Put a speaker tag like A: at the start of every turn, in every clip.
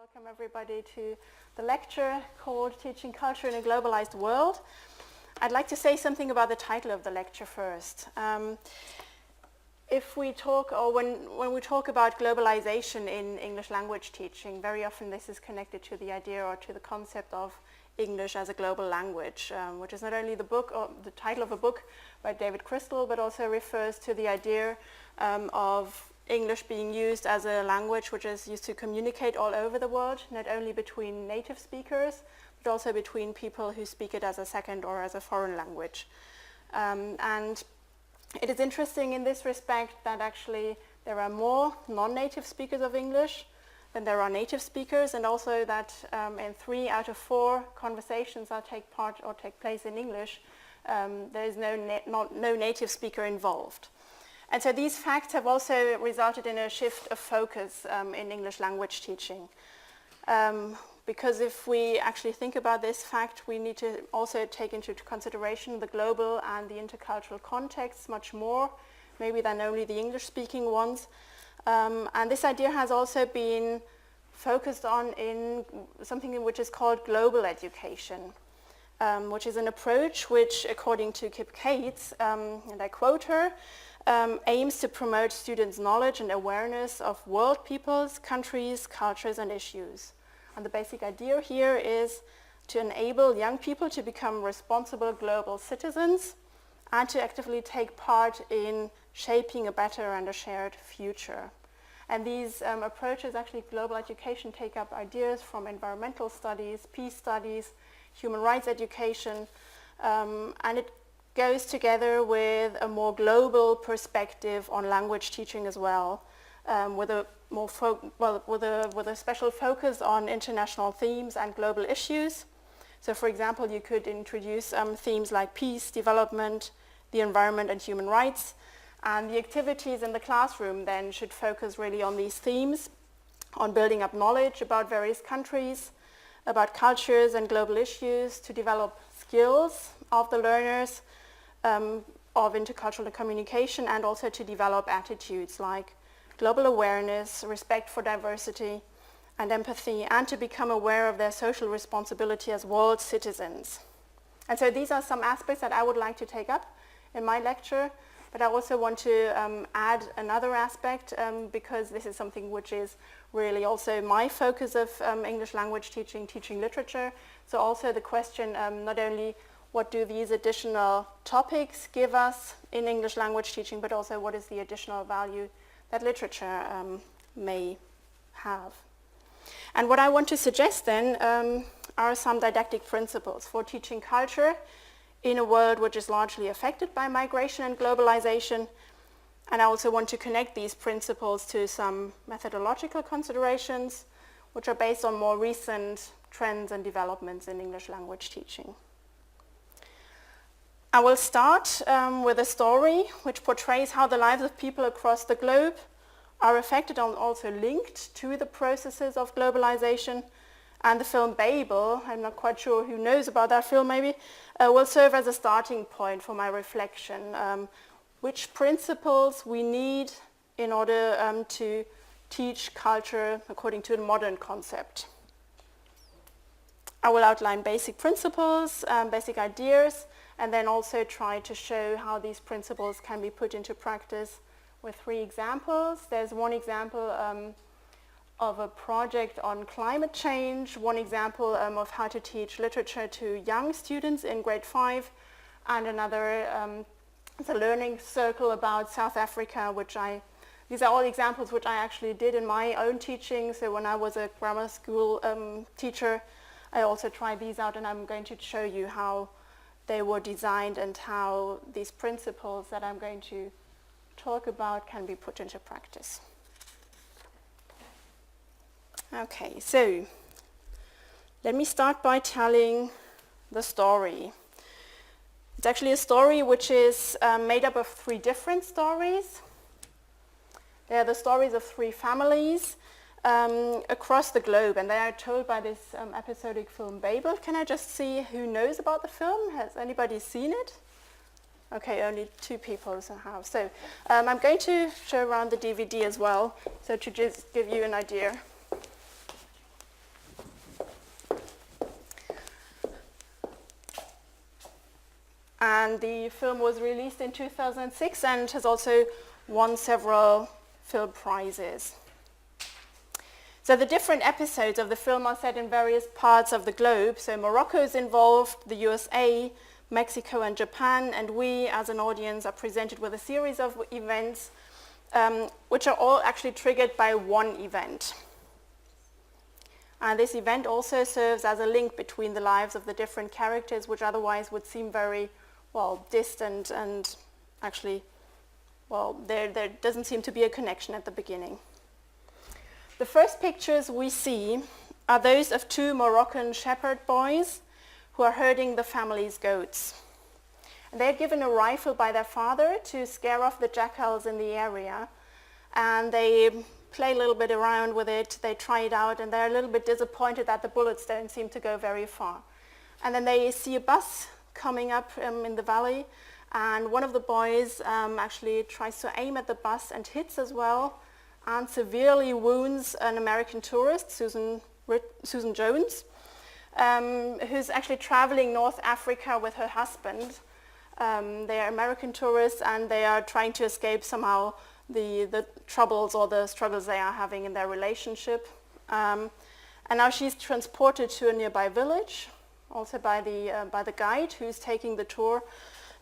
A: Welcome everybody to the lecture called Teaching Culture in a Globalized World. I'd like to say something about the title of the lecture first. If we talk, or when we talk about globalization in English language teaching, very often this is connected to the idea or to the concept of English as a global language, which is not only the book or the title of a book by David Crystal, but also refers to the idea of English being used as a language which is used to communicate all over the world, not only between native speakers, but also between people who speak it as a second or as a foreign language. And it is interesting in this respect that actually there are more non-native speakers of English than there are native speakers, and also that in 3 out of 4 conversations that take place in English, there is no native speaker involved. And so these facts have also resulted in a shift of focus in English language teaching. Because if we actually think about this fact, we need to also take into consideration the global and the intercultural contexts much more, maybe than only the English-speaking ones. And this idea has also been focused on in something which is called global education, which is an approach which, according to Kip Cates, and I quote her, aims to promote students' knowledge and awareness of world peoples, countries, cultures, and issues. And the basic idea here is to enable young people to become responsible global citizens and to actively take part in shaping a better and a shared future. And these approaches, actually global education, take up ideas from environmental studies, peace studies, human rights education, and it goes together with a more global perspective on language teaching as well, with a special focus on international themes and global issues. So, for example, you could introduce themes like peace, development, the environment, and human rights. And the activities in the classroom then should focus really on these themes, on building up knowledge about various countries, about cultures and global issues, to develop skills of the learners, of intercultural communication, and also to develop attitudes like global awareness, respect for diversity, and empathy, and to become aware of their social responsibility as world citizens. And so these are some aspects that I would like to take up in my lecture, but I also want to add another aspect because this is something which is really also my focus of English language teaching, teaching literature. So also the question not only what do these additional topics give us in English language teaching, but also what is the additional value that literature may have. And what I want to suggest then are some didactic principles for teaching culture in a world which is largely affected by migration and globalization. And I also want to connect these principles to some methodological considerations which are based on more recent trends and developments in English language teaching. I will start with a story which portrays how the lives of people across the globe are affected and also linked to the processes of globalization. And the film Babel, I'm not quite sure who knows about that film maybe, will serve as a starting point for my reflection. Which principles we need in order to teach culture according to a modern concept. I will outline basic principles, basic ideas, and then also try to show how these principles can be put into practice with 3 examples. There's one example of a project on climate change, one example of how to teach literature to young students in grade 5, and another is a learning circle about South Africa, these are all examples which I actually did in my own teaching. So when I was a grammar school teacher, I also tried these out, and I'm going to show you how they were designed and how these principles that I'm going to talk about can be put into practice. Okay, so let me start by telling the story. It's actually a story which is made up of 3 different stories. They are the stories of 3 families across the globe, and they are told by this episodic film Babel. Can I just see who knows about the film? Has anybody seen it? Okay, only 2 people have. So I'm going to show around the DVD as well, so to just give you an idea. And the film was released in 2006 and has also won several film prizes. So the different episodes of the film are set in various parts of the globe. So Morocco is involved, the USA, Mexico and Japan, and we as an audience are presented with a series of events which are all actually triggered by one event. And this event also serves as a link between the lives of the different characters, which otherwise would seem very, well, distant, and actually, well, there doesn't seem to be a connection at the beginning. The first pictures we see are those of two Moroccan shepherd boys who are herding the family's goats. And they're given a rifle by their father to scare off the jackals in the area, and they play a little bit around with it, they try it out, and they're a little bit disappointed that the bullets don't seem to go very far. And then they see a bus coming up in the valley, and one of the boys actually tries to aim at the bus and hits as well, and severely wounds an American tourist, Susan Jones, who's actually traveling North Africa with her husband. They are American tourists, and they are trying to escape somehow the troubles or the struggles they are having in their relationship. And now she's transported to a nearby village, also by the guide who's taking the tour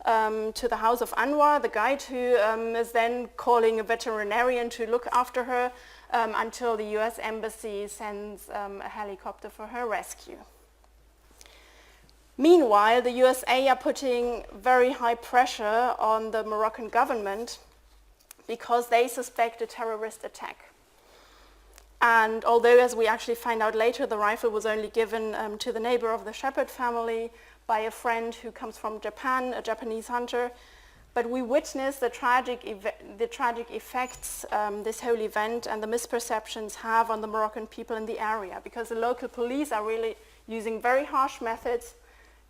A: to the house of Anwar, the guide who is then calling a veterinarian to look after her until the US Embassy sends a helicopter for her rescue. Meanwhile, the USA are putting very high pressure on the Moroccan government because they suspect a terrorist attack. And although, as we actually find out later, the rifle was only given to the neighbor of the shepherd family by a friend who comes from Japan, a Japanese hunter, but we witness the tragic effects this whole event and the misperceptions have on the Moroccan people in the area, because the local police are really using very harsh methods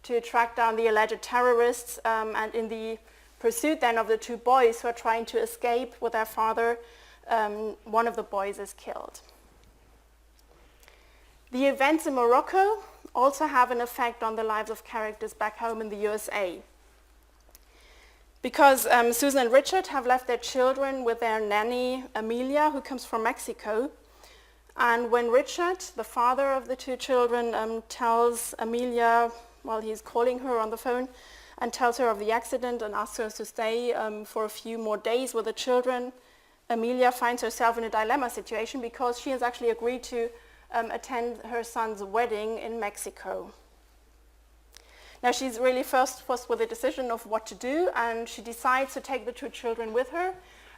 A: to track down the alleged terrorists, and in the pursuit then of the two boys who are trying to escape with their father, one of the boys is killed. The events in Morocco also have an effect on the lives of characters back home in the USA. Because Susan and Richard have left their children with their nanny, Amelia, who comes from Mexico. And when Richard, the father of the two children, tells Amelia, while he's calling her on the phone, and tells her of the accident and asks her to stay for a few more days with the children, Amelia finds herself in a dilemma situation because she has actually agreed to attend her son's wedding in Mexico. Now she's really first with a decision of what to do, and she decides to take the two children with her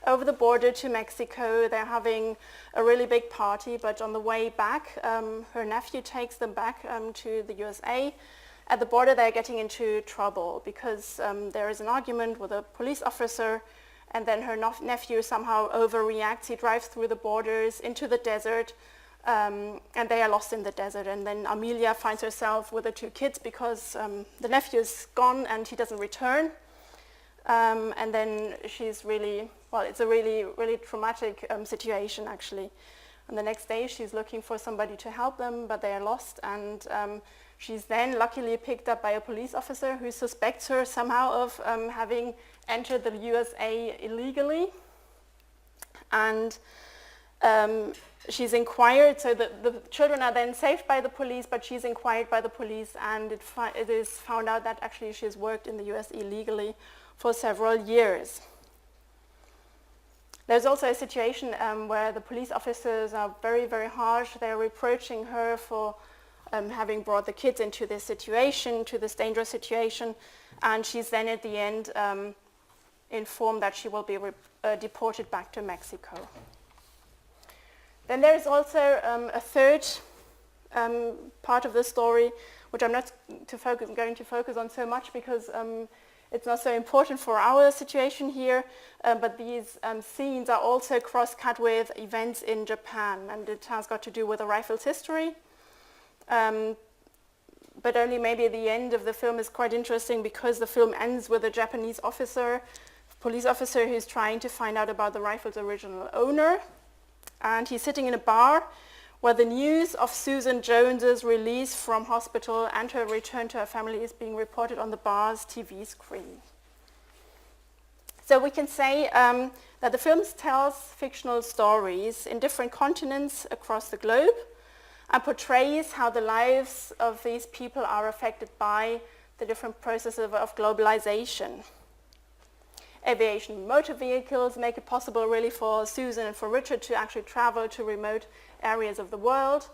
A: over the border to Mexico. They're having a really big party, but on the way back, her nephew takes them back to the USA. At the border, they're getting into trouble because there is an argument with a police officer, and then her nephew somehow overreacts. He drives through the borders into the desert, and they are lost in the desert. And then Amelia finds herself with the two kids because the nephew is gone and he doesn't return. And then she's really, well, it's a really, really traumatic situation actually. And the next day she's looking for somebody to help them, but they are lost. And she's then luckily picked up by a police officer who suspects her somehow of having entered the USA illegally. And she's inquired, so the children are then saved by the police, but she's inquired by the police, and it is found out that actually she's worked in the US illegally for several years. There's also a situation where the police officers are very, very harsh. They're reproaching her for having brought the kids into this situation, to this dangerous situation, and she's then at the end informed that she will be deported back to Mexico. Then there is also a third part of the story, which I'm not going to focus on so much because it's not so important for our situation here, but these scenes are also cross-cut with events in Japan, and it has got to do with the rifle's history. But only maybe the end of the film is quite interesting because the film ends with a Japanese police officer who's trying to find out about the rifle's original owner. And he's sitting in a bar where the news of Susan Jones's release from hospital and her return to her family is being reported on the bar's TV screen. So we can say that the film tells fictional stories in different continents across the globe and portrays how the lives of these people are affected by the different processes of globalization. Aviation motor vehicles make it possible really for Susan and for Richard to actually travel to remote areas of the world.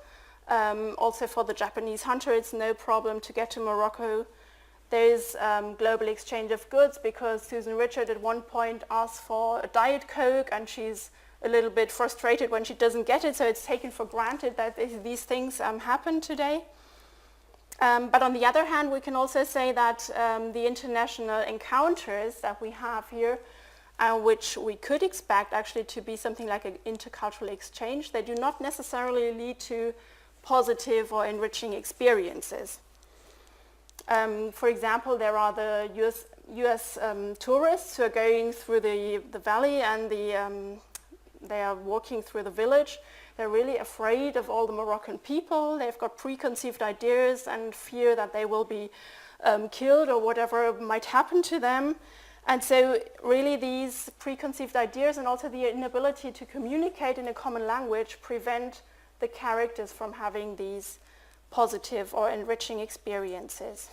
A: Also for the Japanese hunter, it's no problem to get to Morocco. There's global exchange of goods because Susan Richard at one point asks for a Diet Coke and she's a little bit frustrated when she doesn't get it, so it's taken for granted that these things happen today. But on the other hand, we can also say that the international encounters that we have here, which we could expect actually to be something like an intercultural exchange, they do not necessarily lead to positive or enriching experiences. For example, there are the US tourists who are going through the valley and they are walking through the village. They're really afraid of all the Moroccan people. They've got preconceived ideas and fear that they will be killed or whatever might happen to them. And so really these preconceived ideas and also the inability to communicate in a common language prevent the characters from having these positive or enriching experiences.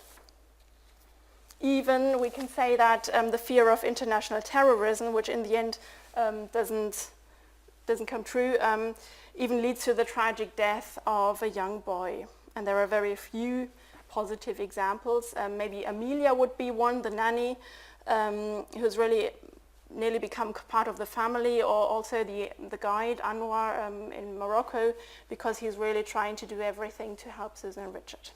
A: Even we can say that the fear of international terrorism, which in the end doesn't come true, even leads to the tragic death of a young boy. And there are very few positive examples. Maybe Amelia would be one, the nanny, who's really nearly become part of the family, or also the guide, Anwar, in Morocco, because he's really trying to do everything to help Susan and Richard.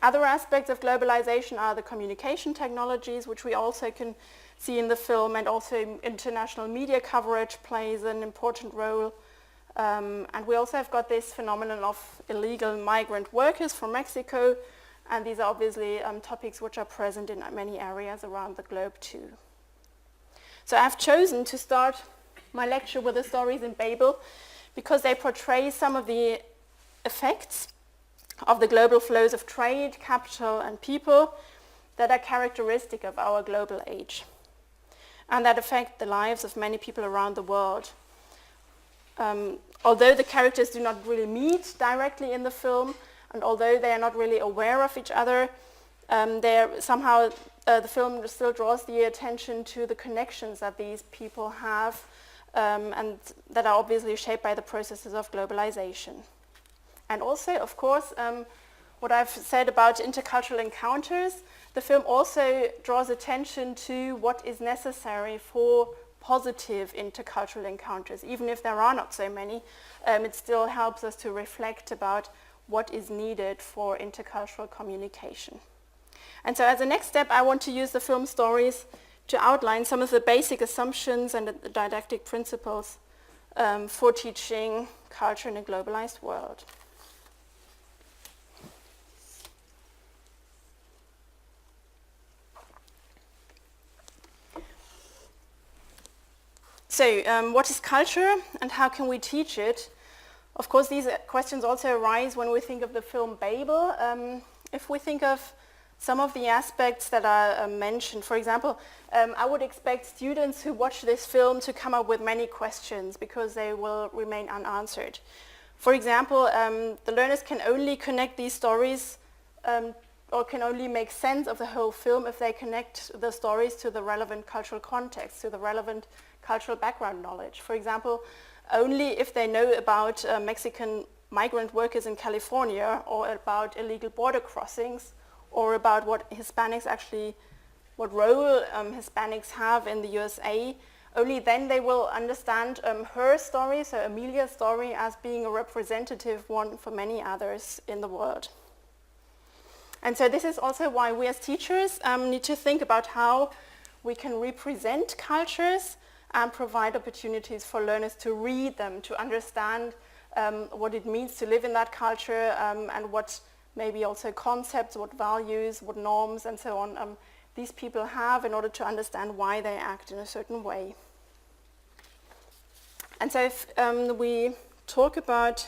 A: Other aspects of globalization are the communication technologies, which we also can see in the film, and also international media coverage plays an important role. And we also have got this phenomenon of illegal migrant workers from Mexico, and these are obviously topics which are present in many areas around the globe too. So I've chosen to start my lecture with the stories in Babel because they portray some of the effects of the global flows of trade, capital and people that are characteristic of our global age and that affect the lives of many people around the world. Although the characters do not really meet directly in the film, and although they are not really aware of each other, somehow the film still draws the attention to the connections that these people have and that are obviously shaped by the processes of globalization. And also, of course, what I've said about intercultural encounters, the film also draws attention to what is necessary for positive intercultural encounters. Even if there are not so many, it still helps us to reflect about what is needed for intercultural communication. And so as a next step, I want to use the film stories to outline some of the basic assumptions and the didactic principles for teaching culture in a globalized world. So what is culture and how can we teach it? Of course, these questions also arise when we think of the film Babel. If we think of some of the aspects that are mentioned, for example, I would expect students who watch this film to come up with many questions because they will remain unanswered. For example, the learners can only connect these stories or can only make sense of the whole film if they connect the stories to the relevant cultural context, to the relevant cultural background knowledge. For example, only if they know about Mexican migrant workers in California or about illegal border crossings or about what role Hispanics have in the USA, only then they will understand her story, so Amelia's story, as being a representative one for many others in the world. And so this is also why we as teachers need to think about how we can represent cultures and provide opportunities for learners to read them, to understand what it means to live in that culture and what maybe also concepts, what values, what norms and so on these people have in order to understand why they act in a certain way. And so if we talk about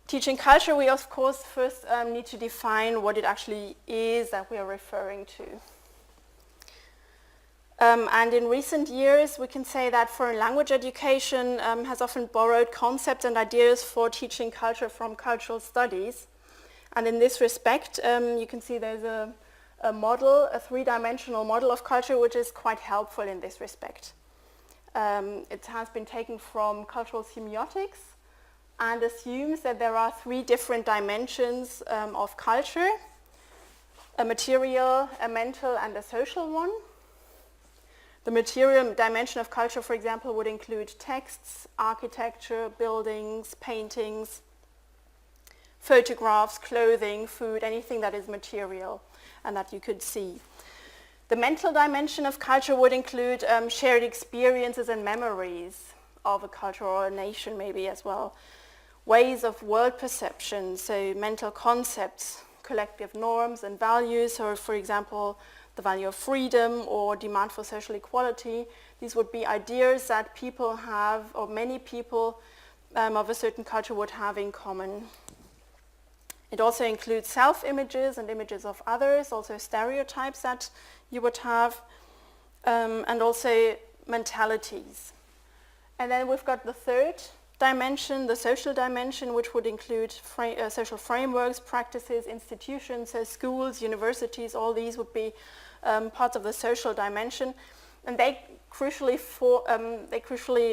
A: teaching culture, we of course first need to define what it actually is that we are referring to. And in recent years, we can say that foreign language education has often borrowed concepts and ideas for teaching culture from cultural studies. And in this respect, you can see there's a model, a three-dimensional model of culture, which is quite helpful in this respect. It has been taken from cultural semiotics and assumes that there are three different dimensions of culture: a material, a mental, and a social one. The material dimension of culture, for example, would include texts, architecture, buildings, paintings, photographs, clothing, food, anything that is material and that you could see. The mental dimension of culture would include shared experiences and memories of a culture or a nation maybe as well. Ways of world perception, so mental concepts, collective norms and values, or for example, the value of freedom or demand for social equality. These would be ideas that people have, or many people of a certain culture would have in common. It also includes self-images and images of others, also stereotypes that you would have, and also mentalities. And then we've got the third dimension, the social dimension, which would include social frameworks, practices, institutions, so schools, universities, all these would be parts of the social dimension. And they crucially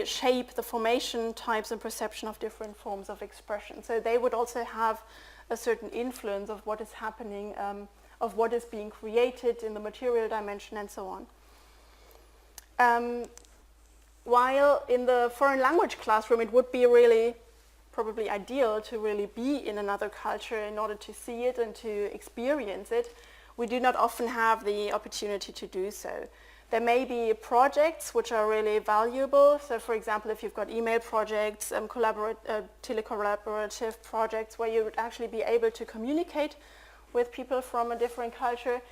A: shape the formation, types, and perception of different forms of expression. So they would also have a certain influence of what is happening, of what is being created in the material dimension and so on. While in the foreign language classroom, it would be really probably ideal to really be in another culture in order to see it and to experience it. We do not often have the opportunity to do so. There may be projects which are really valuable. So for example, if you've got email projects, telecollaborative projects where you would actually be able to communicate with people from a different culture,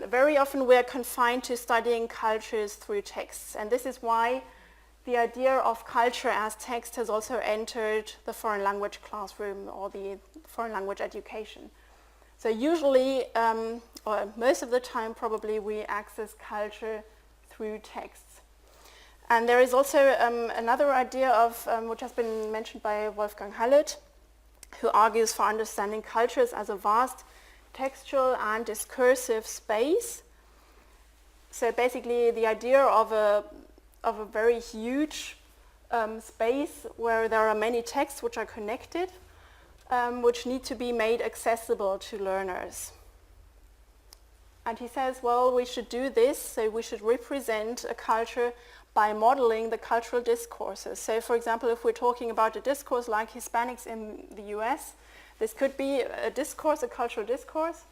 A: very often we're confined to studying cultures through texts. And this is why the idea of culture as text has also entered the foreign language classroom or the foreign language education. So usually, or most of the time probably, we access culture through texts. And there is also another idea of, which has been mentioned by Wolfgang Hallet, who argues for understanding cultures as a vast textual and discursive space. So basically the idea of a very huge space where there are many texts which are connected, which need to be made accessible to learners. And he says, well, we should do this, so we should represent a culture by modeling the cultural discourses. So for example, if we're talking about a discourse like Hispanics in the US, this could be a discourse, a cultural discourse,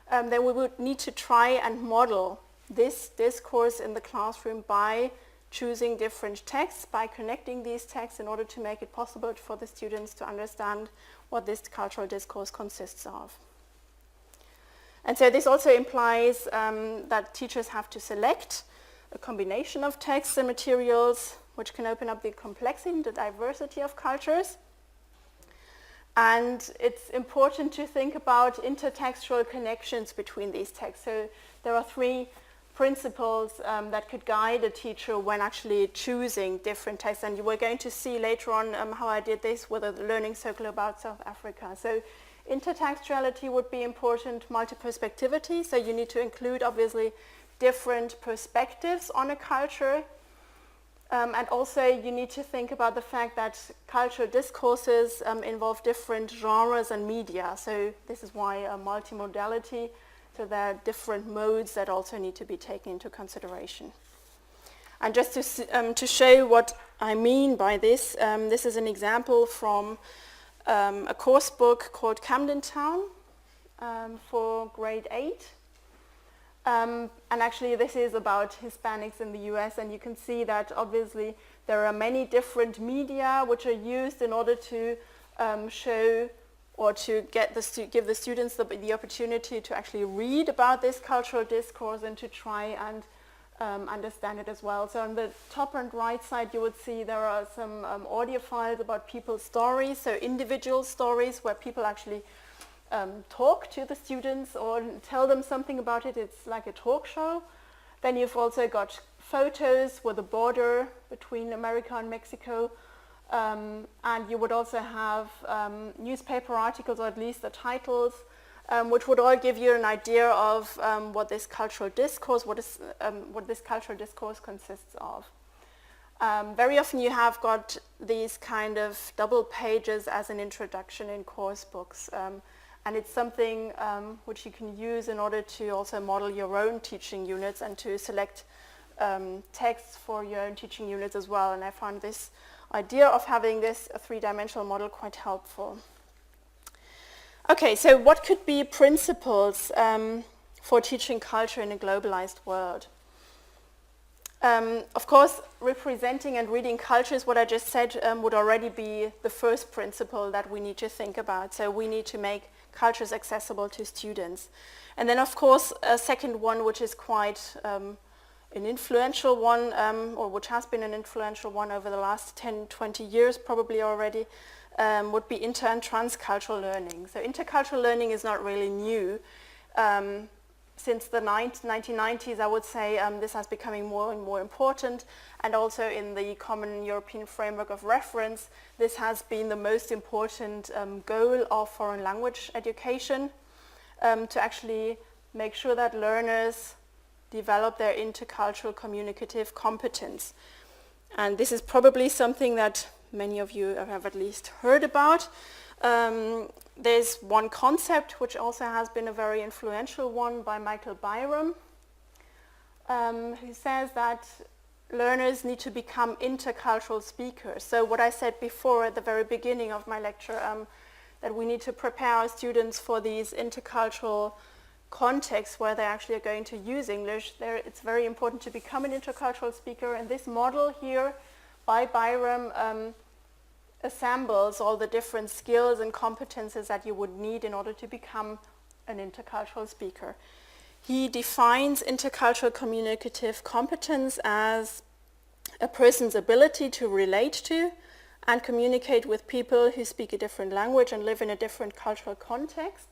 A: then we would need to try and model this discourse in the classroom by choosing different texts, by connecting these texts in order to make it possible for the students to understand what this cultural discourse consists of. And so this also implies that teachers have to select a combination of texts and materials which can open up the complexity and the diversity of cultures. And it's important to think about intertextual connections between these texts. So there are three principles that could guide a teacher when actually choosing different texts. And you were going to see later on how I did this with a learning circle about South Africa. So intertextuality would be important, multi-perspectivity. So you need to include, obviously, different perspectives on a culture. And also you need to think about the fact that cultural discourses involve different genres and media. So this is why multimodality. So there are different modes that also need to be taken into consideration. And just to show what I mean by this, this is an example from a course book called Camden Town for grade 8. And actually this is about Hispanics in the US, and you can see that obviously there are many different media which are used in order to show or to give the students the opportunity to actually read about this cultural discourse and to try and understand it as well. So on the top and right side, you would see there are some audio files about people's stories, so individual stories where people actually talk to the students or tell them something about it. It's like a talk show. Then you've also got photos with a border between America and Mexico. And you would also have newspaper articles, or at least the titles, which would all give you an idea of what this cultural discourse, what this cultural discourse consists of. Very often you have got these kind of double pages as an introduction in course books, and it's something which you can use in order to also model your own teaching units and to select texts for your own teaching units as well. And I found this idea of having this three-dimensional model quite helpful. Okay, so what could be principles for teaching culture in a globalized world? Of course, representing and reading cultures, what I just said, would already be the first principle that we need to think about. So we need to make cultures accessible to students. And then, of course, a second one, which is quite an influential one, or which has been an influential one over the last 10, 20 years probably already, would be inter and transcultural learning. So intercultural learning is not really new. Since the 1990s, I would say this has becoming more and more important, and also in the Common European Framework of Reference, this has been the most important goal of foreign language education, to actually make sure that learners develop their intercultural communicative competence. And this is probably something that many of you have at least heard about. There's one concept which also has been a very influential one by Michael Byram, who says that learners need to become intercultural speakers. So what I said before at the very beginning of my lecture, that we need to prepare our students for these intercultural contexts where they actually are going to use English. It's very important to become an intercultural speaker, and this model here by Byram assembles all the different skills and competences that you would need in order to become an intercultural speaker. He defines intercultural communicative competence as a person's ability to relate to and communicate with people who speak a different language and live in a different cultural context.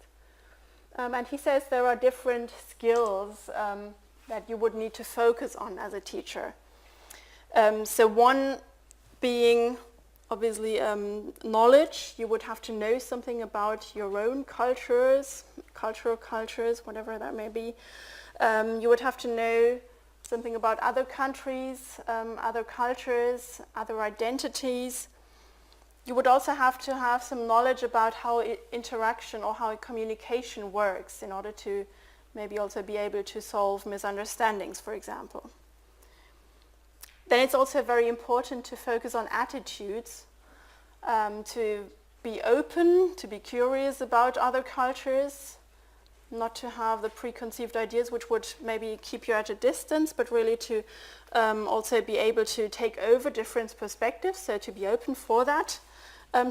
A: And he says there are different skills that you would need to focus on as a teacher. So one being obviously knowledge. You would have to know something about your own cultures, cultural cultures, whatever that may be. You would have to know something about other countries, other cultures, other identities. You would also have to have some knowledge about how interaction or how communication works in order to maybe also be able to solve misunderstandings, for example. Then it's also very important to focus on attitudes, to be open, to be curious about other cultures, not to have the preconceived ideas which would maybe keep you at a distance, but really to also be able to take over different perspectives, so to be open for that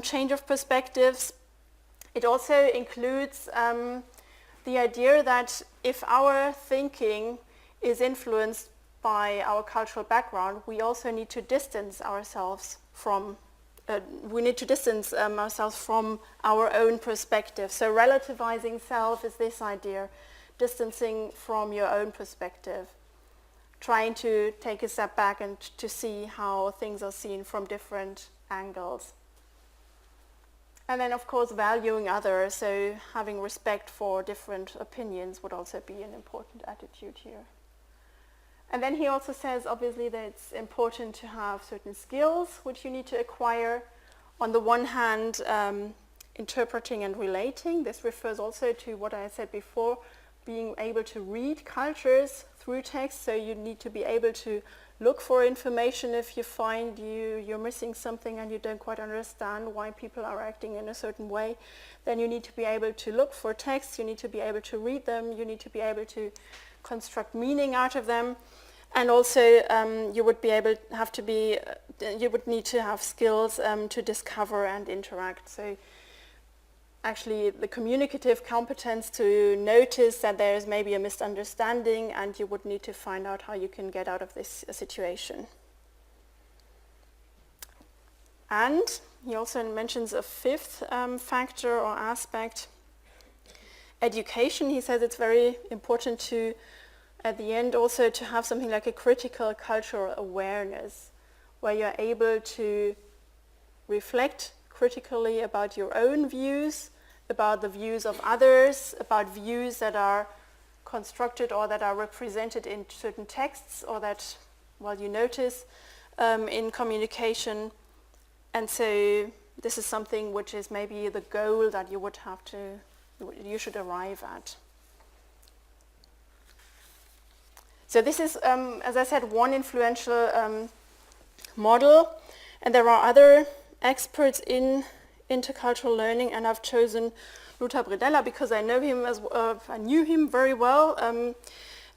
A: change of perspectives. It also includes the idea that if our thinking is influenced by our cultural background, we also need to distance ourselves from our own perspective. So relativizing self is this idea, distancing from your own perspective, trying to take a step back and to see how things are seen from different angles. And then, of course, valuing others, so having respect for different opinions would also be an important attitude here. And then he also says, obviously, that it's important to have certain skills which you need to acquire. On the one hand, interpreting and relating. This refers also to what I said before, being able to read cultures through text. So you need to be able to look for information if you find you're missing something and you don't quite understand why people are acting in a certain way. Then you need to be able to look for texts. You need to be able to read them. You need to be able to construct meaning out of them. And also, you would need to have skills to discover and interact. So actually the communicative competence to notice that there is maybe a misunderstanding, and you would need to find out how you can get out of this situation. And he also mentions a fifth factor or aspect, education. He says it's very important to, at the end, also to have something like a critical cultural awareness, where you're able to reflect critically about your own views, about the views of others, about views that are constructed or that are represented in certain texts, or that, well, you notice in communication. And so this is something which is maybe the goal that you should arrive at. So this is, as I said, one influential model, and there are other experts in intercultural learning, and I've chosen Lothar Britta because I knew him very well,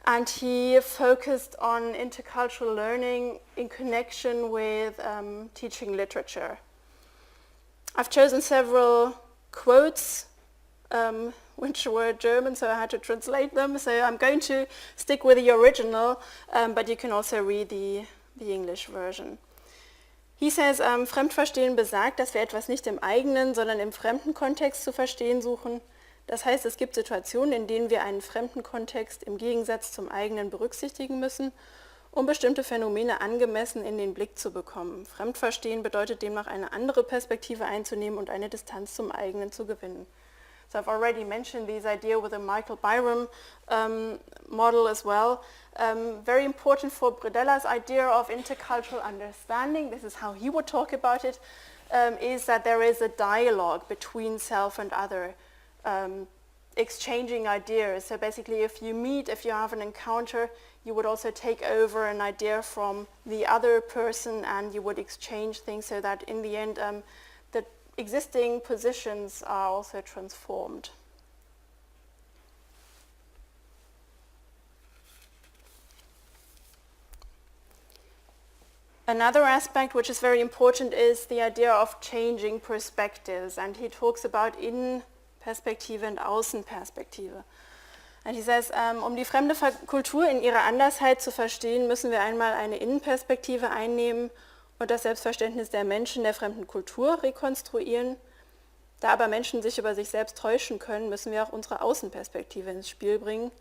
A: and he focused on intercultural learning in connection with teaching literature. I've chosen several quotes which were German, so I had to translate them. So I'm going to stick with the original, but you can also read the English version. He says, Fremdverstehen besagt, dass wir etwas nicht im eigenen, sondern im fremden Kontext zu verstehen suchen. Das heißt, es gibt Situationen, in denen wir einen fremden Kontext im Gegensatz zum eigenen berücksichtigen müssen, um bestimmte Phänomene angemessen in den Blick zu bekommen. Fremdverstehen bedeutet demnach, eine andere Perspektive einzunehmen und eine Distanz zum eigenen zu gewinnen. So I've already mentioned this idea with the Michael Byram model as well. Very important for Britta's idea of intercultural understanding, this is how he would talk about it, is that there is a dialogue between self and other, exchanging ideas. So basically if you meet, if you have an encounter, you would also take over an idea from the other person and you would exchange things so that in the end the existing positions are also transformed. Another aspect which is very important is the idea of changing perspectives, and he talks about Innenperspektive and Außenperspektive. And he says, die fremde Kultur in ihrer Andersheit zu verstehen, müssen wir einmal eine Innenperspektive einnehmen und das Selbstverständnis der Menschen der fremden Kultur rekonstruieren. Da aber Menschen sich über sich selbst täuschen können, müssen wir auch unsere Außenperspektive ins Spiel bringen.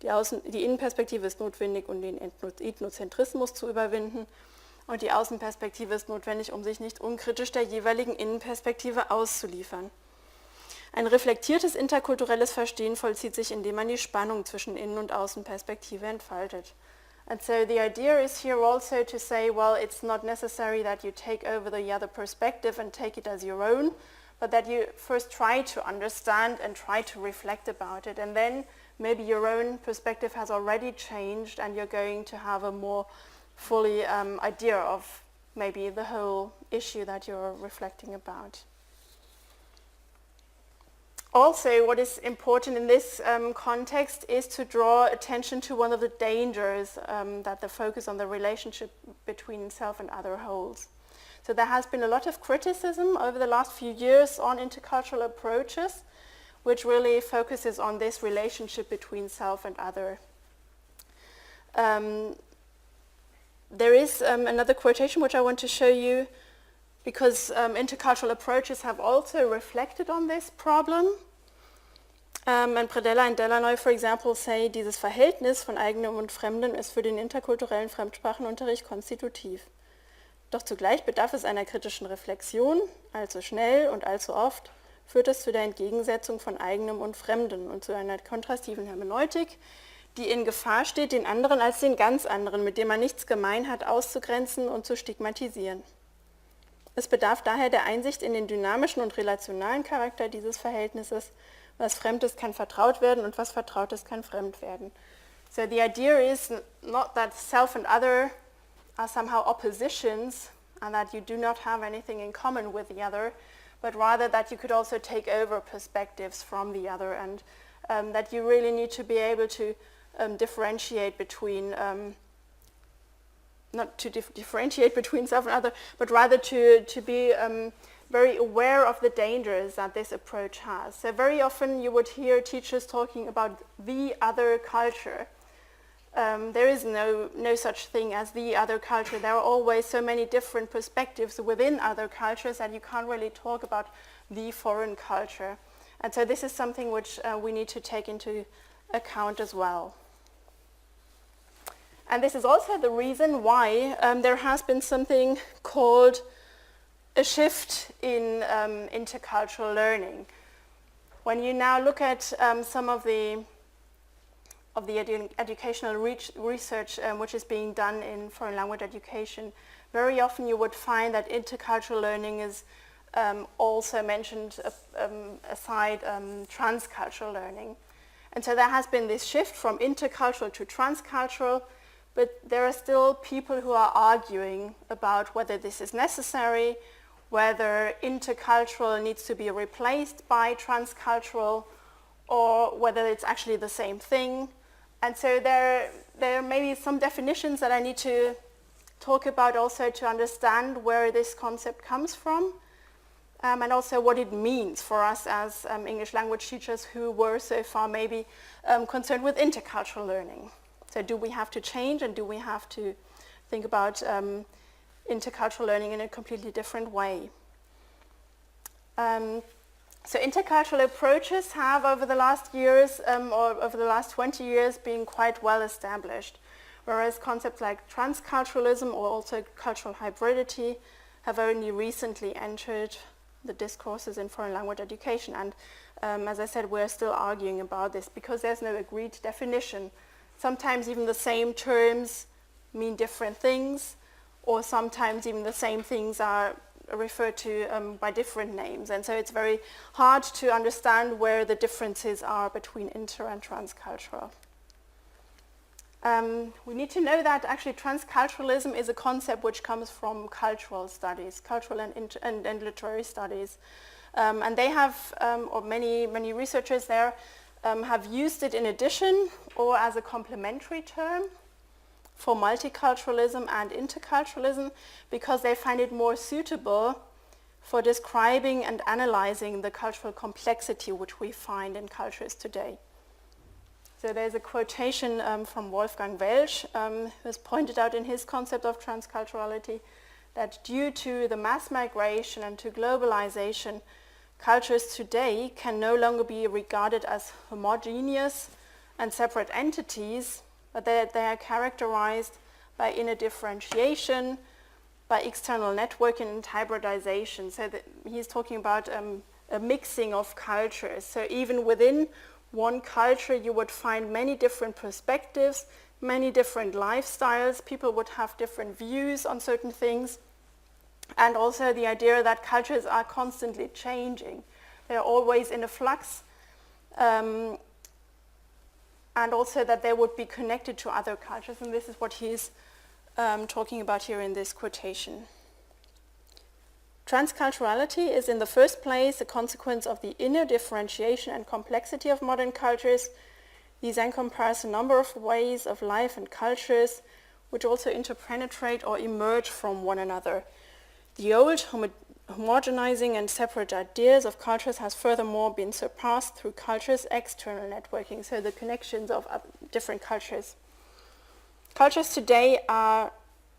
A: Die Innenperspektive ist notwendig, um den Ethnozentrismus zu überwinden. Und die Außenperspektive ist notwendig, um sich nicht unkritisch der jeweiligen Innenperspektive auszuliefern. Ein reflektiertes interkulturelles Verstehen vollzieht sich, indem man die Spannung zwischen Innen- und Außenperspektive entfaltet. And so the idea is here also to say, well, it's not necessary that you take over the other perspective and take it as your own, but that you first try to understand and try to reflect about it. And then maybe your own perspective has already changed and you're going to have a more fully idea of maybe the whole issue that you're reflecting about. Also, what is important in this context is to draw attention to one of the dangers that the focus on the relationship between self and other holds. So there has been a lot of criticism over the last few years on intercultural approaches, which really focuses on this relationship between self and other. There is another quotation which I want to show you, because intercultural approaches have also reflected on this problem. And Predella and Delanoy, for example, say, dieses Verhältnis von eigenem und Fremdem ist für den interkulturellen Fremdsprachenunterricht konstitutiv. Doch zugleich bedarf es einer kritischen Reflexion, allzu schnell und allzu oft führt es zu der Entgegensetzung von eigenem und Fremdem und zu einer kontrastiven Hermeneutik, die in Gefahr steht, den anderen als den ganz anderen, mit dem man nichts gemein hat, auszugrenzen und zu stigmatisieren. Es bedarf daher der Einsicht in den dynamischen und relationalen Charakter dieses Verhältnisses. Was Fremdes kann vertraut werden und was Vertrautes kann fremd werden. So the idea is not that self and other are somehow oppositions and that you do not have anything in common with the other, but rather that you could also take over perspectives from the other, and that you really need to be able to differentiate between, not to differentiate between self and other, but rather to be very aware of the dangers that this approach has. So very often you would hear teachers talking about the other culture. There is no such thing as the other culture. There are always so many different perspectives within other cultures that you can't really talk about the foreign culture. And so this is something which we need to take into account as well. And this is also the reason why there has been something called a shift in intercultural learning. When you now look at some of the educational research which is being done in foreign language education, very often you would find that intercultural learning is also mentioned aside transcultural learning. And so there has been this shift from intercultural to transcultural, but there are still people who are arguing about whether this is necessary, whether intercultural needs to be replaced by transcultural, or whether it's actually the same thing. And so there may be some definitions that I need to talk about also to understand where this concept comes from, and also what it means for us as English language teachers who were so far maybe concerned with intercultural learning. So do we have to change, and do we have to think about intercultural learning in a completely different way? So intercultural approaches have over the last years or over the last 20 years been quite well established, whereas concepts like transculturalism or also cultural hybridity have only recently entered the discourses in foreign language education. And as I said, we're still arguing about this because there's no agreed definition. Sometimes even the same terms mean different things, or sometimes even the same things are referred to by different names. And so it's very hard to understand where the differences are between inter and transcultural. We need to know that actually transculturalism is a concept which comes from cultural studies, cultural and literary studies. And they have, or many researchers there, have used it in addition or as a complementary term for multiculturalism and interculturalism because they find it more suitable for describing and analyzing the cultural complexity which we find in cultures today. So there's a quotation from Wolfgang Welsch, who has pointed out in his concept of transculturality that due to the mass migration and to globalization, cultures today can no longer be regarded as homogeneous and separate entities, but that they are characterized by inner differentiation, by external networking and hybridization. So he's talking about a mixing of cultures. So even within one culture, you would find many different perspectives, many different lifestyles. People would have different views on certain things. And also the idea that cultures are constantly changing. They're always in a flux. And also that they would be connected to other cultures. And this is what he's talking about here in this quotation. Transculturality is in the first place a consequence of the inner differentiation and complexity of modern cultures. These encompass a number of ways of life and cultures which also interpenetrate or emerge from one another. The old homogenizing and separate ideas of cultures has furthermore been surpassed through cultures' external networking, so the connections of different cultures. Cultures today are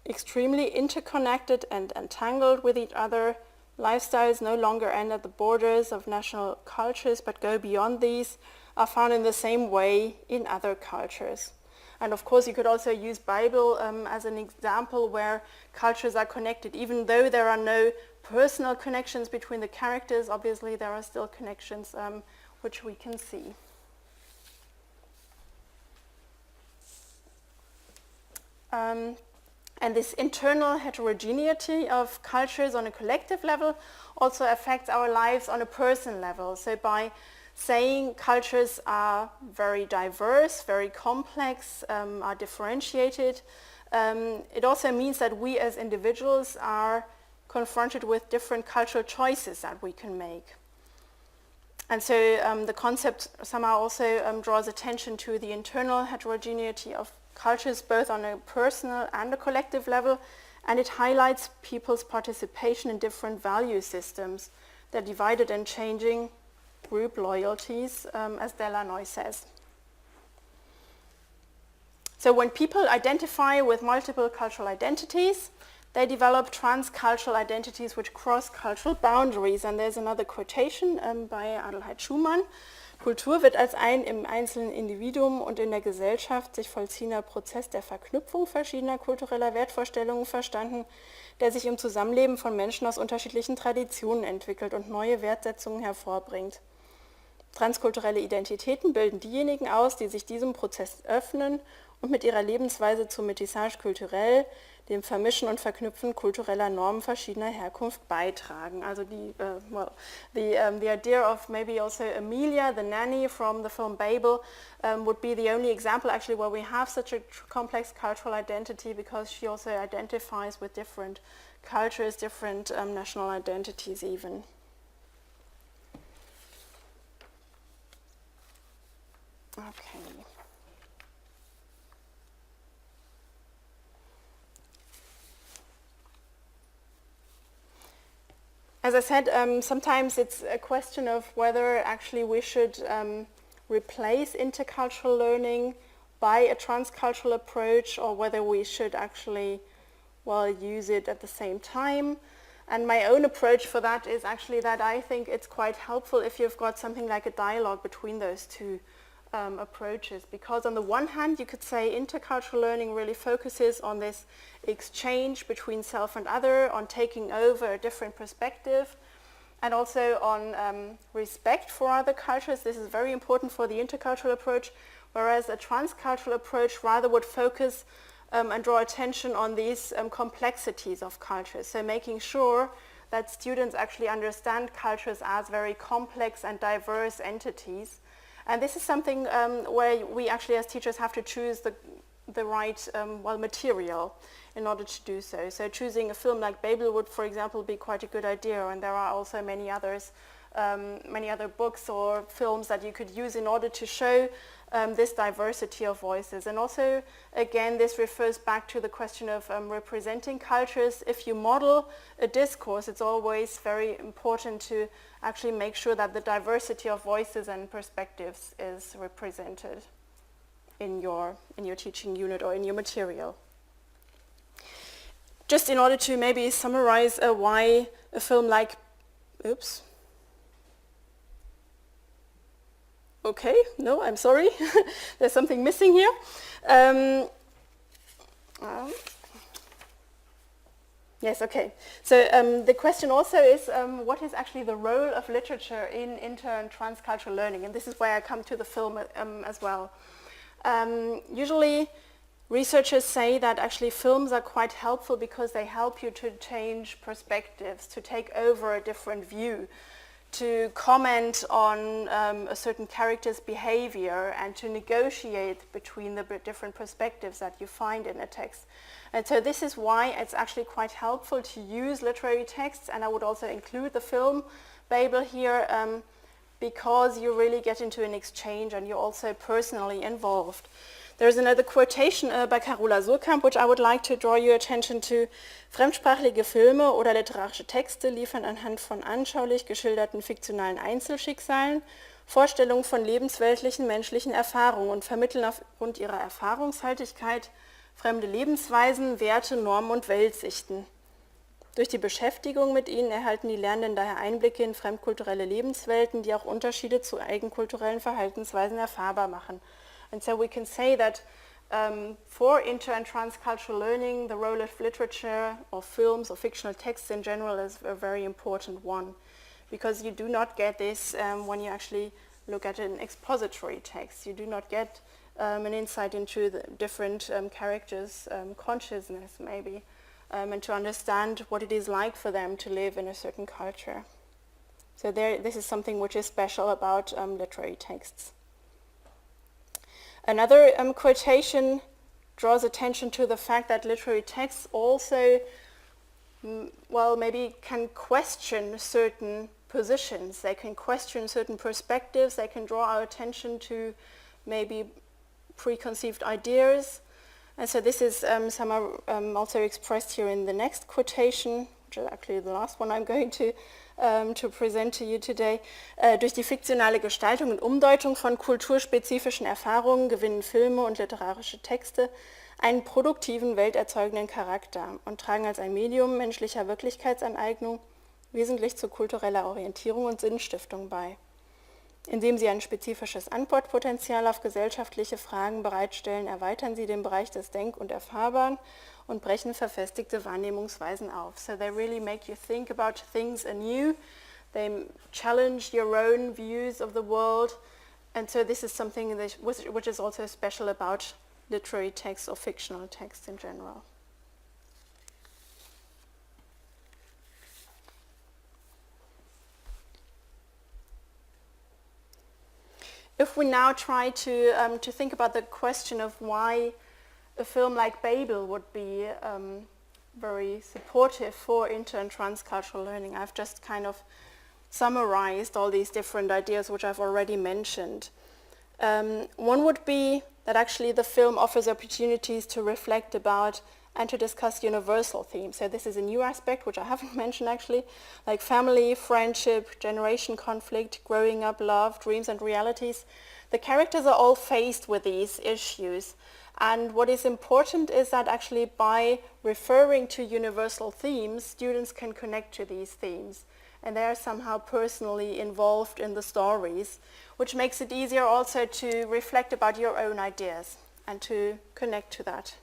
A: extremely interconnected and entangled with each other. Lifestyles no longer end at the borders of national cultures but go beyond these, are found in the same way in other cultures. And of course you could also use Bible as an example where cultures are connected. Even though there are no personal connections between the characters, obviously there are still connections which we can see. And this internal heterogeneity of cultures on a collective level also affects our lives on a personal level. So by saying cultures are very diverse, very complex, are differentiated, it also means that we as individuals are confronted with different cultural choices that we can make. And so the concept somehow also draws attention to the internal heterogeneity of cultures, both on a personal and a collective level, and it highlights people's participation in different value systems. They're divided and changing group loyalties, as Delanoy says. So when people identify with multiple cultural identities, they develop transcultural identities which cross cultural boundaries. And there's another quotation by Adelheid Schumann. Kultur wird als ein im einzelnen Individuum und in der Gesellschaft sich vollziehender Prozess der Verknüpfung verschiedener kultureller Wertvorstellungen verstanden, der sich im Zusammenleben von Menschen aus unterschiedlichen Traditionen entwickelt und neue Wertsetzungen hervorbringt. Transkulturelle Identitäten bilden diejenigen aus, die sich diesem Prozess öffnen und mit ihrer Lebensweise zum Métissage culturel, dem Vermischen und Verknüpfen kultureller Normen verschiedener Herkunft beitragen. Also the idea of maybe also Amelia, the nanny from the film Babel, would be the only example actually where we have such a complex cultural identity, because she also identifies with different cultures, different national identities even. Okay. As I said, sometimes it's a question of whether actually we should replace intercultural learning by a transcultural approach, or whether we should actually, use it at the same time. And my own approach for that is actually that I think it's quite helpful if you've got something like a dialogue between those two approaches, because on the one hand you could say intercultural learning really focuses on this exchange between self and other, on taking over a different perspective, and also on respect for other cultures. This is very important for the intercultural approach, whereas a transcultural approach rather would focus and draw attention on these complexities of cultures, so making sure that students actually understand cultures as very complex and diverse entities. And this is something where we actually as teachers have to choose the right material in order to do so. So choosing a film like Babel would, for example, be quite a good idea, and there are also many other books or films that you could use in order to show this diversity of voices. And also, again, this refers back to the question of representing cultures. If you model a discourse, it's always very important to actually make sure that the diversity of voices and perspectives is represented in your teaching unit or in your material. Just in order to maybe summarize why a film like, okay, no, I'm sorry, there's something missing here. Yes, okay. So the question also is, what is actually the role of literature in inter and transcultural learning? And this is why I come to the film as well. Usually researchers say that actually films are quite helpful because they help you to change perspectives, to take over a different view, to comment on a certain character's behavior, and to negotiate between the different perspectives that you find in a text. And so this is why it's actually quite helpful to use literary texts, and I would also include the film Babel here, because you really get into an exchange and you're also personally involved. There's another quotation by Carola Surkamp, which I would like to draw your attention to. Fremdsprachige Filme oder literarische Texte liefern anhand von anschaulich geschilderten fiktionalen Einzelschicksalen Vorstellungen von lebensweltlichen menschlichen Erfahrungen und vermitteln aufgrund ihrer Erfahrungshaltigkeit fremde Lebensweisen, Werte, Normen und Weltsichten. Durch die Beschäftigung mit ihnen erhalten die Lernenden daher Einblicke in fremdkulturelle Lebenswelten, die auch Unterschiede zu eigenkulturellen Verhaltensweisen erfahrbar machen. And so we can say that for inter and transcultural learning, the role of literature or films or fictional texts in general is a very important one, because you do not get this when you actually look at an expository text. You do not get an insight into the different characters' consciousness maybe, and to understand what it is like for them to live in a certain culture. So this is something which is special about literary texts. Another quotation draws attention to the fact that literary texts also, maybe can question certain positions. They can question certain perspectives. They can draw our attention to maybe preconceived ideas. And so this is somehow also expressed here in the next quotation, which is actually the last one I'm going to present to you today. Durch die fiktionale Gestaltung und Umdeutung von kulturspezifischen Erfahrungen gewinnen Filme und literarische Texte einen produktiven, welterzeugenden Charakter und tragen als ein Medium menschlicher Wirklichkeitsaneignung wesentlich zu kultureller Orientierung und Sinnstiftung bei. Indem sie ein spezifisches Antwortpotenzial auf gesellschaftliche Fragen bereitstellen, erweitern sie den Bereich des Denk- und Erfahrbaren und brechen verfestigte Wahrnehmungsweisen auf. So they really make you think about things anew. They challenge your own views of the world. And so this is something that, which is also special about literary texts or fictional texts in general. If we now try to think about the question of why a film like Babel would be very supportive for inter and transcultural learning, I've just kind of summarized all these different ideas which I've already mentioned. One would be that actually the film offers opportunities to reflect about and to discuss universal themes. So this is a new aspect which I haven't mentioned actually, like family, friendship, generation conflict, growing up, love, dreams and realities. The characters are all faced with these issues. And what is important is that actually by referring to universal themes, students can connect to these themes. And they are somehow personally involved in the stories, which makes it easier also to reflect about your own ideas and to connect to that.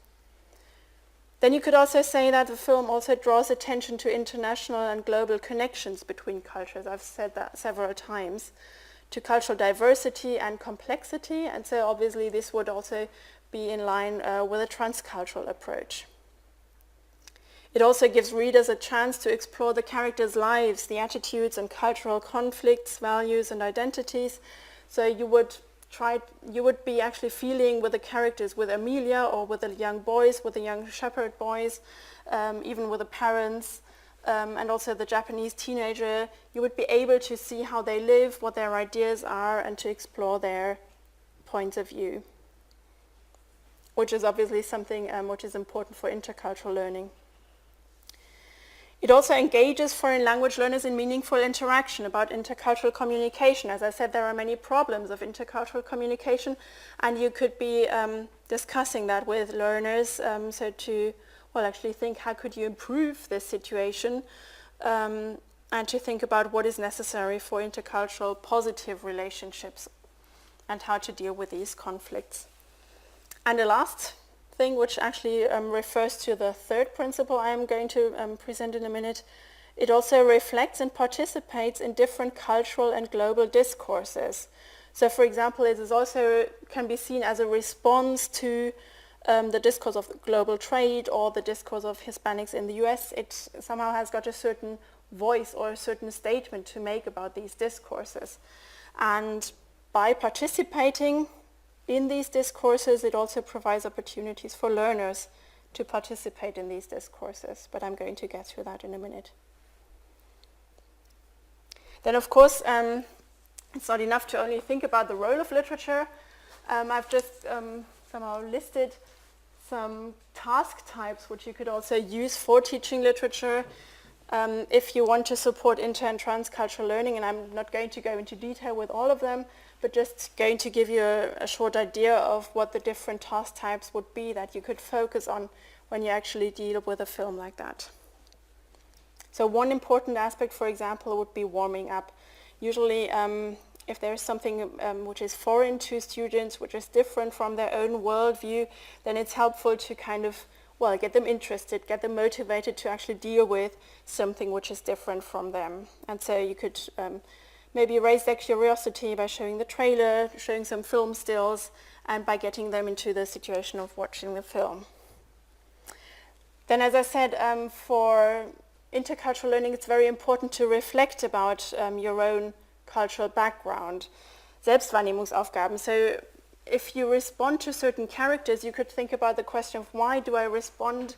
A: Then you could also say that the film also draws attention to international and global connections between cultures. I've said that several times, to cultural diversity and complexity, and so obviously this would also be in line with a transcultural approach. It also gives readers a chance to explore the characters' lives, the attitudes and cultural conflicts, values and identities. So you would be actually feeling with the characters, with Amelia or with the young boys, with the young shepherd boys, even with the parents, and also the Japanese teenager. You would be able to see how they live, what their ideas are, and to explore their points of view, which is obviously something which is important for intercultural learning. It also engages foreign language learners in meaningful interaction about intercultural communication. As I said, there are many problems of intercultural communication, and you could be discussing that with learners, so to, well, actually think how could you improve this situation, and to think about what is necessary for intercultural positive relationships and how to deal with these conflicts. And the last thing, which actually refers to the third principle I am going to present in a minute, it also reflects and participates in different cultural and global discourses. So for example, it is also can be seen as a response to the discourse of global trade or the discourse of Hispanics in the US. It somehow has got a certain voice or a certain statement to make about these discourses. And by participating in these discourses, it also provides opportunities for learners to participate in these discourses, but I'm going to get to that in a minute. Then, of course, it's not enough to only think about the role of literature. I've just somehow listed some task types which you could also use for teaching literature if you want to support inter and transcultural learning, and I'm not going to go into detail with all of them, but just going to give you a short idea of what the different task types would be that you could focus on when you actually deal with a film like that. So one important aspect, for example, would be warming up. Usually, if there's something which is foreign to students, which is different from their own worldview, then it's helpful to kind of, well, get them interested, get them motivated to actually deal with something which is different from them. And so you could maybe raise their curiosity by showing the trailer, showing some film stills, and by getting them into the situation of watching the film. Then, as I said, for intercultural learning, it's very important to reflect about your own cultural background. Selbstwahrnehmungsaufgaben. So if you respond to certain characters, you could think about the question of why do I respond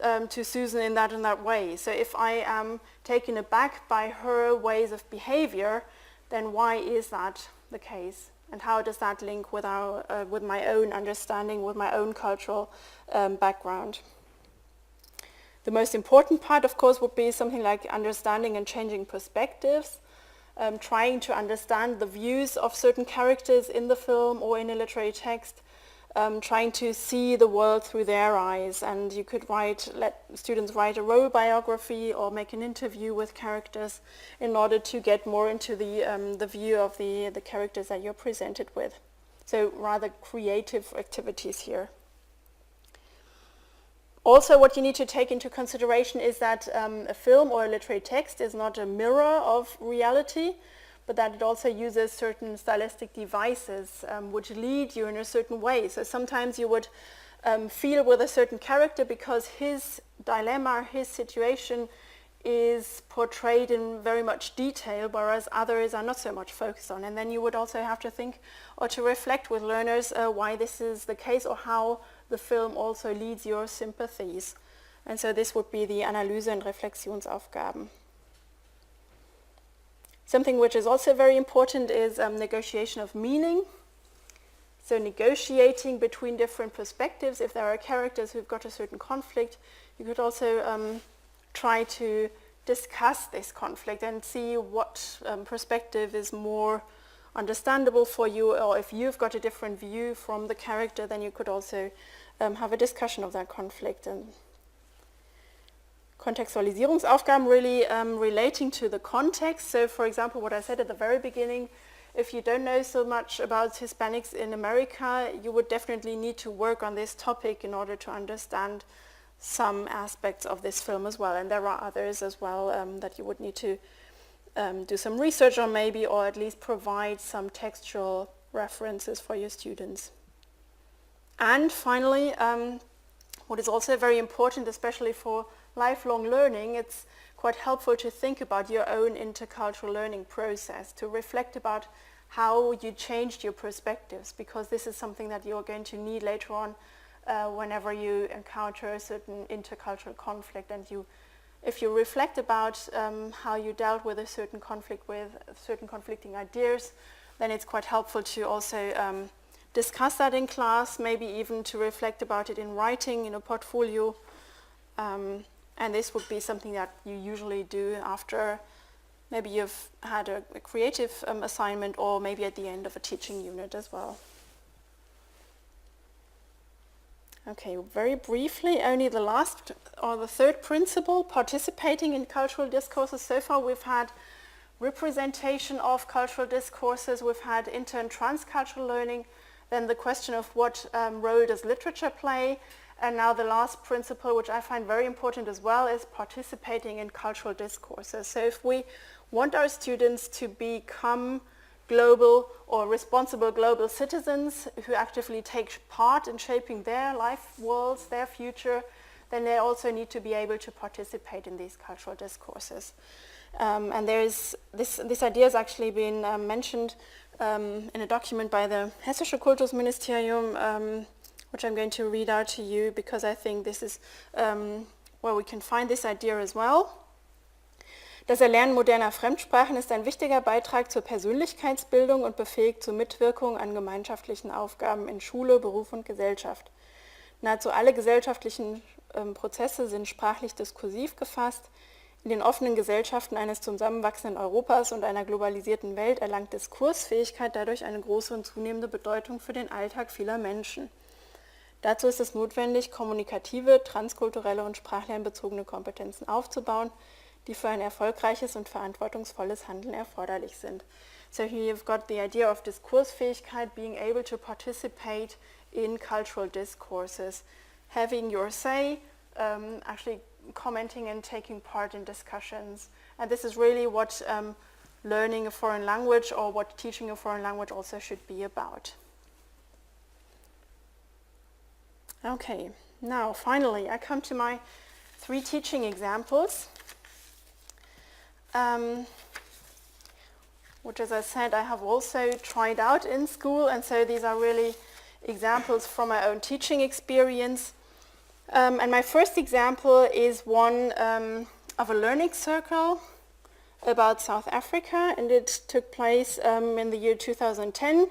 A: to Susan in that and that way. So if I am taken aback by her ways of behavior, then why is that the case? And how does that link with with my own understanding, with my own cultural background? The most important part, of course, would be something like understanding and changing perspectives, trying to understand the views of certain characters in the film or in a literary text, trying to see the world through their eyes. And you could let students write a role biography or make an interview with characters in order to get more into the view of the characters that you're presented with. So rather creative activities here. Also, what you need to take into consideration is that a film or a literary text is not a mirror of reality, but that it also uses certain stylistic devices which lead you in a certain way. So sometimes you would feel with a certain character because his dilemma, his situation is portrayed in very much detail, whereas others are not so much focused on. And then you would also have to think or to reflect with learners why this is the case or how the film also leads your sympathies. And so this would be the Analyse- und Reflexionsaufgaben. Something which is also very important is negotiation of meaning. So negotiating between different perspectives. If there are characters who've got a certain conflict, you could also try to discuss this conflict and see what perspective is more understandable for you, or if you've got a different view from the character, then you could also have a discussion of that conflict. And Kontextualisierungsaufgaben really relating to the context. So for example, what I said at the very beginning, if you don't know so much about Hispanics in America, you would definitely need to work on this topic in order to understand some aspects of this film as well. And there are others as well that you would need to do some research on maybe, or at least provide some textual references for your students. And finally, what is also very important, especially for lifelong learning, it's quite helpful to think about your own intercultural learning process, to reflect about how you changed your perspectives, because this is something that you're going to need later on whenever you encounter a certain intercultural conflict. And if you reflect about how you dealt with a certain conflict, with certain conflicting ideas, then it's quite helpful to also discuss that in class, maybe even to reflect about it in writing, in a portfolio. And this would be something that you usually do after maybe you've had a creative assignment, or maybe at the end of a teaching unit as well. Okay, very briefly, only the last or the third principle, participating in cultural discourses. So far we've had representation of cultural discourses, we've had inter- and transcultural learning, then the question of what role does literature play, and now the last principle, which I find very important as well, is participating in cultural discourses. So if we want our students to become global or responsible global citizens who actively take part in shaping their life worlds, their future, then they also need to be able to participate in these cultural discourses. And there's this idea has actually been mentioned in a document by the Hessische Kultusministerium, which I'm going to read out to you, because I think this is where we can find this idea as well. Das Erlernen moderner Fremdsprachen ist ein wichtiger Beitrag zur Persönlichkeitsbildung und befähigt zur Mitwirkung an gemeinschaftlichen Aufgaben in Schule, Beruf und Gesellschaft. Nahezu alle gesellschaftlichen Prozesse sind sprachlich diskursiv gefasst. In den offenen Gesellschaften eines zusammenwachsenden Europas und einer globalisierten Welt erlangt Diskursfähigkeit dadurch eine große und zunehmende Bedeutung für den Alltag vieler Menschen. Dazu ist es notwendig, kommunikative, transkulturelle und sprachlernbezogene Kompetenzen aufzubauen, die für ein erfolgreiches und verantwortungsvolles Handeln erforderlich sind. So here you've got the idea of Diskursfähigkeit, being able to participate in cultural discourses, having your say, actually commenting and taking part in discussions. And this is really what learning a foreign language, or what teaching a foreign language also should be about. Okay, now finally I come to my 3 teaching examples, which, as I said, I have also tried out in school, and so these are really examples from my own teaching experience. And my first example is one of a learning circle about South Africa, and it took place in the year 2010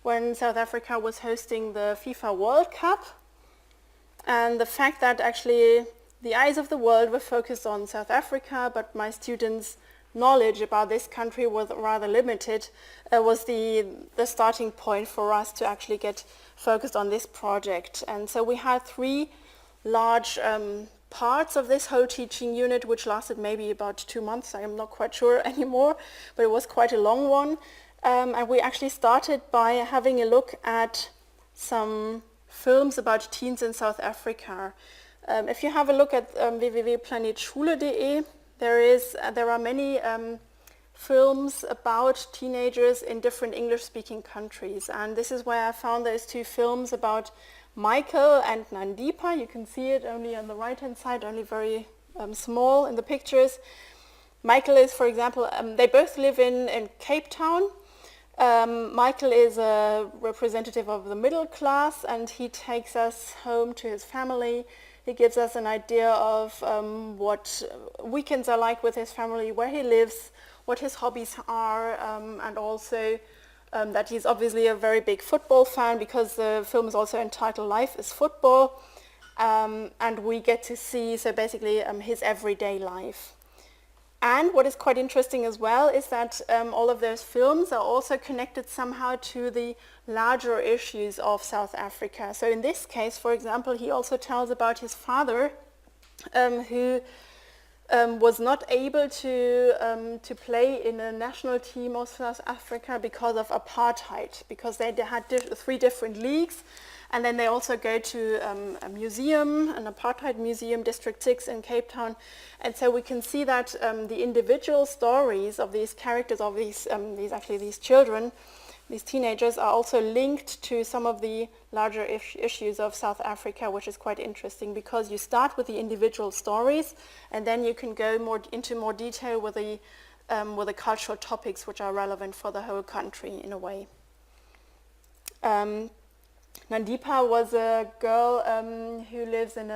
A: when South Africa was hosting the FIFA World Cup. And the fact that actually the eyes of the world were focused on South Africa, but my students' knowledge about this country was rather limited, was the starting point for us to actually get focused on this project. And so we had 3 large parts of this whole teaching unit, which lasted maybe about 2 months. I'm not quite sure anymore, but it was quite a long one. And we actually started by having a look at some films about teens in South Africa. If you have a look at www.planetschule.de, there are many films about teenagers in different English-speaking countries, and this is where I found those 2 films about Michael and Nandipa. You can see it only on the right-hand side, only very small in the pictures. Michael is, for example, they both live in Cape Town. Michael is a representative of the middle class, and he takes us home to his family. He gives us an idea of what weekends are like with his family, where he lives, what his hobbies are, and also that he's obviously a very big football fan, because the film is also entitled Life is Football. And we get to see, so basically, his everyday life. And what is quite interesting as well is that all of those films are also connected somehow to the larger issues of South Africa. So in this case, for example, he also tells about his father, who was not able to play in a national team of South Africa because of apartheid, because they had 3 different leagues. And then they also go to a museum, an apartheid museum, District 6 in Cape Town. And so we can see that the individual stories of these characters, of these children, these teenagers, are also linked to some of the larger issues of South Africa, which is quite interesting, because you start with the individual stories, and then you can go into more detail with the cultural topics which are relevant for the whole country in a way. Nandipa was a girl who lives in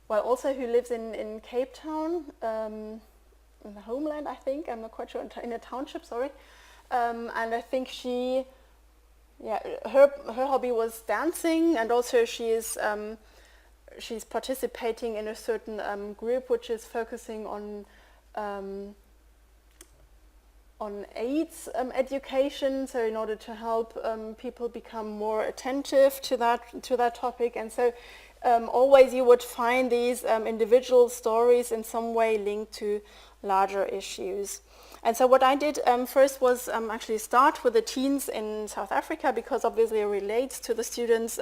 A: who lives in Cape Town, in the homeland, I think. I'm not quite sure, in a township, sorry. And I think her hobby was dancing, and also she's participating in a certain group which is focusing on AIDS education, so in order to help people become more attentive to that topic. And so always you would find these individual stories in some way linked to larger issues. And so what I did first was actually start with the teens in South Africa, because obviously it relates to the students'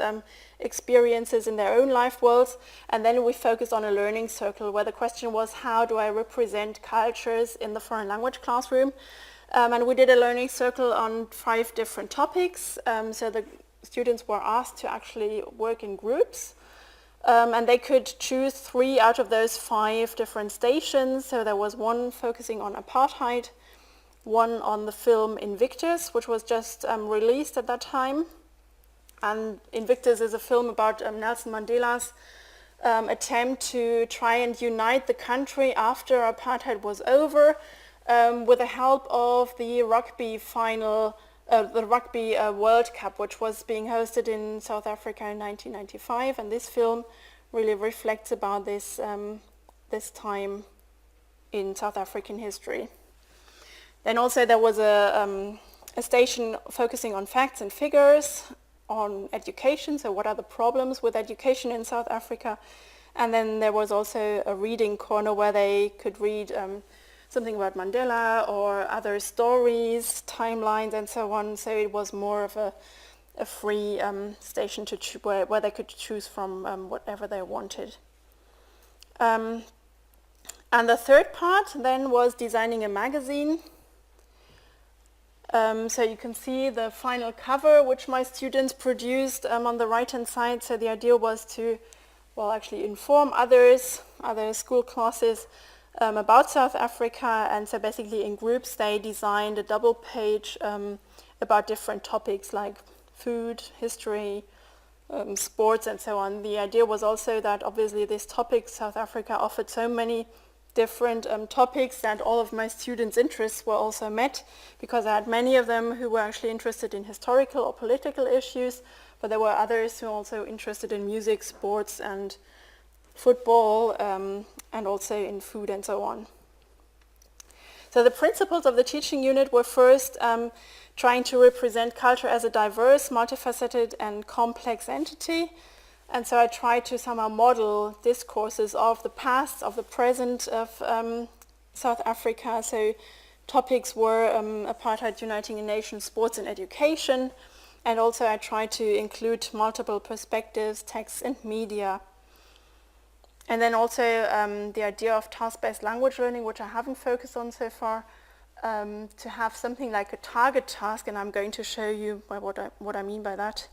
A: experiences in their own life worlds. And then we focused on a learning circle, where the question was, how do I represent cultures in the foreign language classroom? And we did a learning circle on 5 different topics. So the students were asked to actually work in groups. And they could choose 3 out of those 5 different stations. So there was one focusing on apartheid, one on the film Invictus, which was just released at that time. And Invictus is a film about Nelson Mandela's attempt to try and unite the country after apartheid was over, with the help of the rugby World Cup, which was being hosted in South Africa in 1995, and this film really reflects about this time in South African history. Then also there was a station focusing on facts and figures, on education, so what are the problems with education in South Africa, and then there was also a reading corner where they could read something about Mandela or other stories, timelines, and so on. So it was more of a free station where they could choose from whatever they wanted. And the third part then was designing a magazine. So you can see the final cover, which my students produced on the right-hand side. So the idea was to, actually inform other school classes about South Africa, and so basically in groups they designed a double page about different topics like food, history, sports, and so on. The idea was also that obviously this topic, South Africa, offered so many different topics that all of my students' interests were also met, because I had many of them who were actually interested in historical or political issues, but there were others who were also interested in music, sports, and football, and also in food and so on. So the principles of the teaching unit were first trying to represent culture as a diverse, multifaceted, and complex entity. And so I tried to somehow model discourses of the past, of the present of South Africa. So topics were apartheid uniting a nation, sports and education. And also I tried to include multiple perspectives, texts and media. And then also the idea of task-based language learning, which I haven't focused on so far, to have something like a target task, and I'm going to show you what I mean by that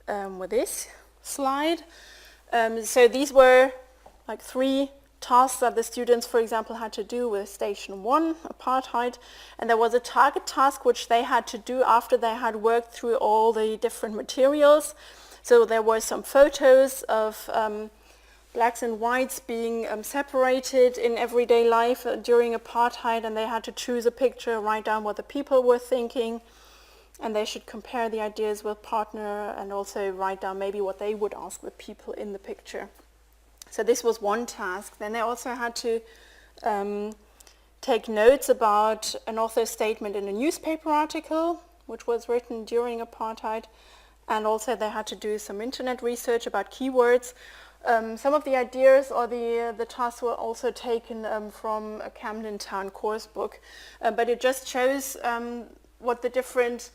A: with this slide. So these were like 3 tasks that the students, for example, had to do with Station 1, apartheid, and there was a target task which they had to do after they had worked through all the different materials. So there were some photos of blacks and whites being separated in everyday life during apartheid, and they had to choose a picture, write down what the people were thinking, and they should compare the ideas with partner and also write down maybe what they would ask the people in the picture. So this was one task. Then they also had to take notes about an author's statement in a newspaper article, which was written during apartheid, and also they had to do some internet research about keywords. Some of the ideas or the tasks were also taken from a Camden Town course book, but it just shows what the different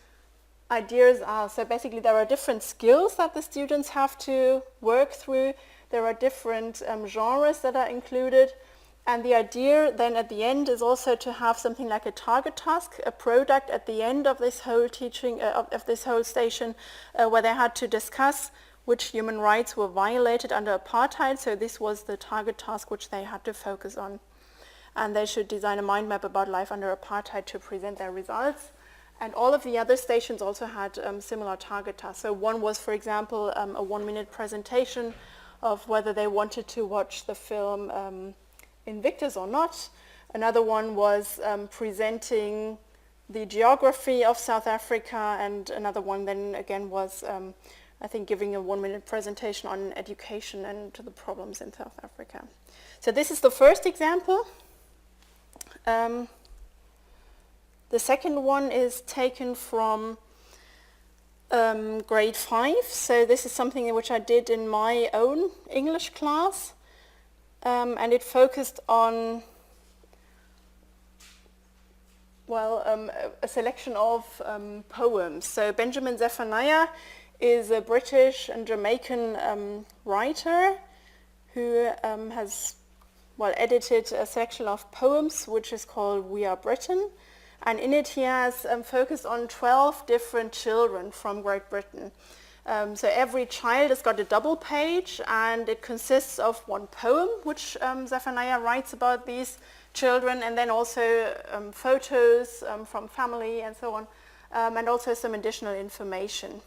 A: ideas are. So basically there are different skills that the students have to work through. There are different genres that are included, and the idea then at the end is also to have something like a target task, a product at the end of this whole teaching, of this whole station, where they had to discuss which human rights were violated under apartheid. So this was the target task which they had to focus on. And they should design a mind map about life under apartheid to present their results. And all of the other stations also had similar target tasks. So one was, for example, a 1-minute presentation of whether they wanted to watch the film Invictus or not. Another one was presenting the geography of South Africa, and another one then again was I think giving a 1-minute presentation on education and the problems in South Africa. So this is the first example. The second one is taken from grade 5. So this is something which I did in my own English class, and it focused on a selection of poems. So Benjamin Zephaniah is a British and Jamaican writer who has edited a section of poems which is called We Are Britain, and in it he has focused on 12 different children from Great Britain. So every child has got a double page, and it consists of one poem which Zephaniah writes about these children, and then also photos from family and so on, and also some additional information.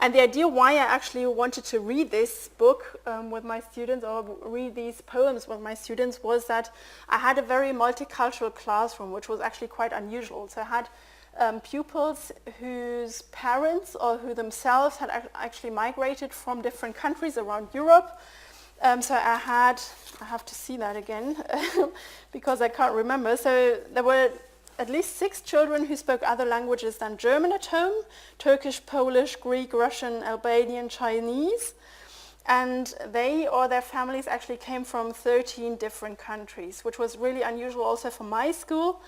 A: And the idea why I actually wanted to read this book with my students, or read these poems with my students, was that I had a very multicultural classroom, which was actually quite unusual. So I had pupils whose parents or who themselves had actually migrated from different countries around Europe. So I have to see that again because I can't remember. So there were at least 6 children who spoke other languages than German at home: Turkish, Polish, Greek, Russian, Albanian, Chinese. And they or their families actually came from 13 different countries, which was really unusual also for my school.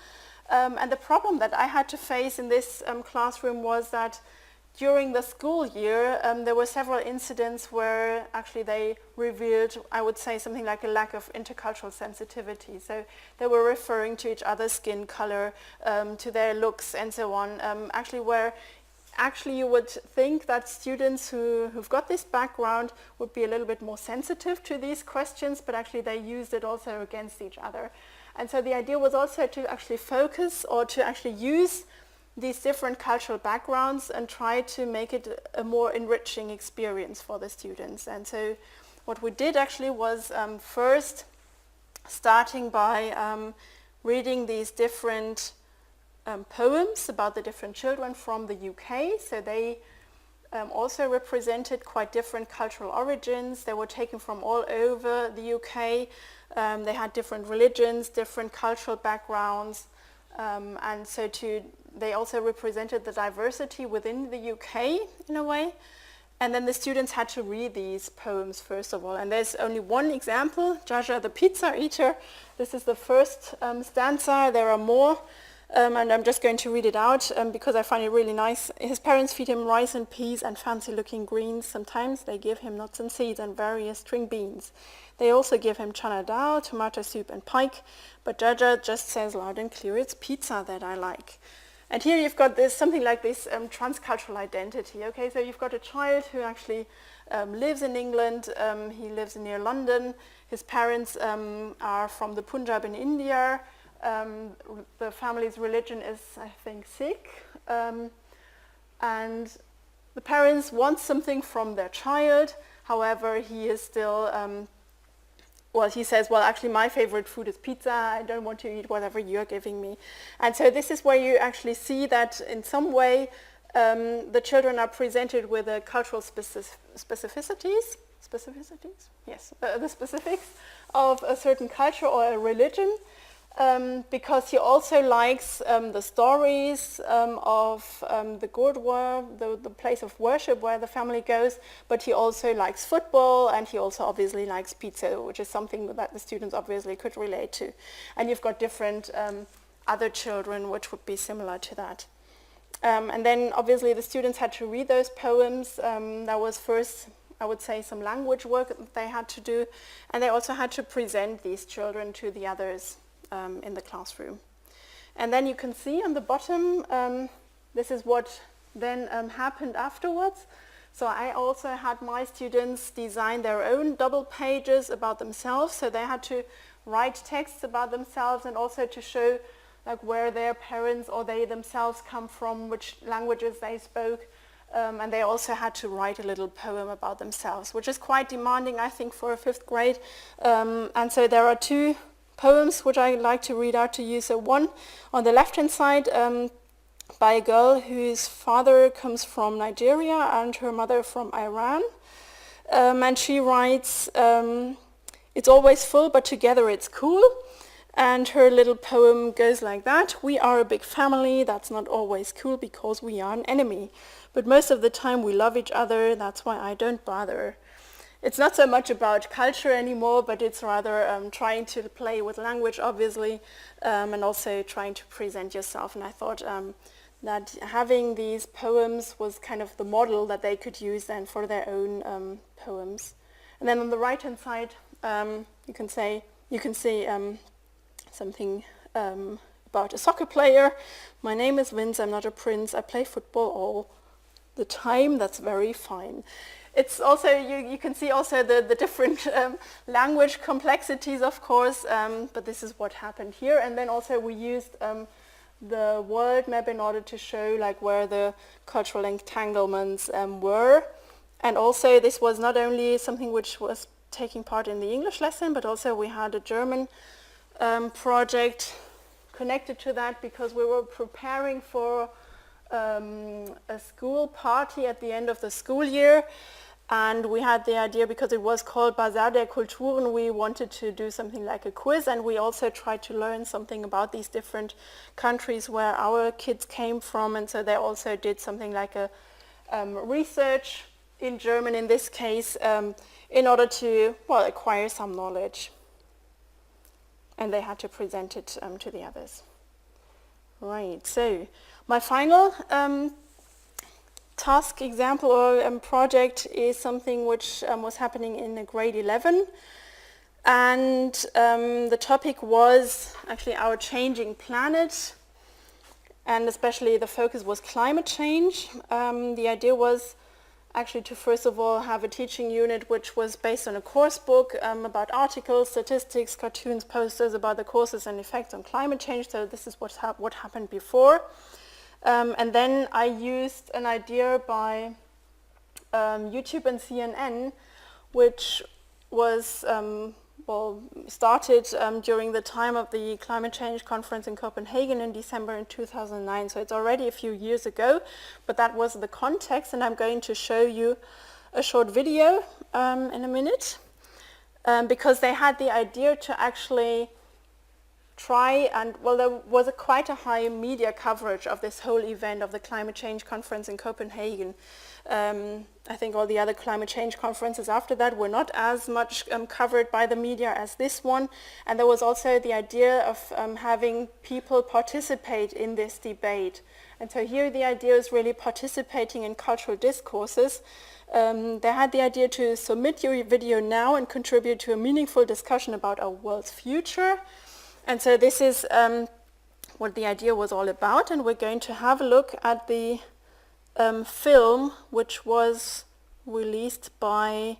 A: And the problem that I had to face in this classroom was that during the school year, there were several incidents where actually they revealed, I would say, something like a lack of intercultural sensitivity. So they were referring to each other's skin color, to their looks and so on, where you would think that students who've got this background would be a little bit more sensitive to these questions, but actually they used it also against each other. And so the idea was also to actually focus or to actually use these different cultural backgrounds and try to make it a more enriching experience for the students. And so what we did actually was first starting by reading these different poems about the different children from the UK. So they also represented quite different cultural origins. They were taken from all over the UK. They had different religions, different cultural backgrounds, and so they also represented the diversity within the UK in a way. And then the students had to read these poems first of all. And there's only one example, Jaja the pizza eater. This is the first stanza. There are more. And I'm just going to read it out because I find it really nice. His parents feed him rice and peas and fancy-looking greens. Sometimes they give him nuts and seeds and various string beans. They also give him chana dal, tomato soup and pike. But Jaja just says loud and clear, it's pizza that I like. And here you've got something like this transcultural identity. Okay, so you've got a child who actually lives in England. He lives near London. His parents are from the Punjab in India. The family's religion is, I think, Sikh. And the parents want something from their child. However, he is still, he says, well, actually my favorite food is pizza. I don't want to eat whatever you're giving me. And so this is where you actually see that in some way the children are presented with the cultural specificities? Yes, the specifics of a certain culture or a religion. Because he also likes the stories of the Gurdwara, the place of worship where the family goes, but he also likes football and he also obviously likes pizza, which is something that the students obviously could relate to. And you've got different other children which would be similar to that. And then obviously the students had to read those poems. That was first, I would say, some language work that they had to do, and they also had to present these children to the others in the classroom. And then you can see on the bottom, this is what then happened afterwards. So I also had my students design their own double pages about themselves. So they had to write texts about themselves and also to show like where their parents or they themselves come from, which languages they spoke. And they also had to write a little poem about themselves, which is quite demanding, I think, for a 5th grade. And so there are 2 poems which I like to read out to you. So one on the left-hand side by a girl whose father comes from Nigeria and her mother from Iran. And she writes, it's always full, but together it's cool. And her little poem goes like that. We are a big family. That's not always cool because we are an enemy. But most of the time we love each other. That's why I don't bother. It's not so much about culture anymore, but it's rather trying to play with language, obviously, and also trying to present yourself. And I thought that having these poems was kind of the model that they could use then for their own poems. And then on the right-hand side, you can see something about a soccer player. My name is Vince. I'm not a prince. I play football all the time. That's very fine. It's also, you can see also the different language complexities, of course, but this is what happened here. And then also we used the world map in order to show like where the cultural entanglements were. And also this was not only something which was taking part in the English lesson, but also we had a German project connected to that because we were preparing for a school party at the end of the school year. And we had the idea, because it was called Bazar der Kulturen, we wanted to do something like a quiz, and we also tried to learn something about these different countries where our kids came from, and so they also did something like a research in German in this case, in order to, well, acquire some knowledge. And they had to present it to the others. Right, so my final task, example, or project is something which was happening in grade 11. And the topic was actually our changing planet. And especially the focus was climate change. The idea was actually to first of all have a teaching unit which was based on a course book about articles, statistics, cartoons, posters about the causes and effects on climate change. So this is what happened before. And then I used an idea by YouTube and CNN, which was started during the time of the climate change conference in Copenhagen in December in 2009. So it's already a few years ago, but that was the context, and I'm going to show you a short video in a minute, because they had the idea to actually try and, there was quite a high media coverage of this whole event of the climate change conference in Copenhagen. I think all the other climate change conferences after that were not as much covered by the media as this one. And there was also the idea of having people participate in this debate. And so here the idea is really participating in cultural discourses. They had the idea to submit your video now and contribute to a meaningful discussion about our world's future. And so this is what the idea was all about. And we're going to have a look at the film, which was released by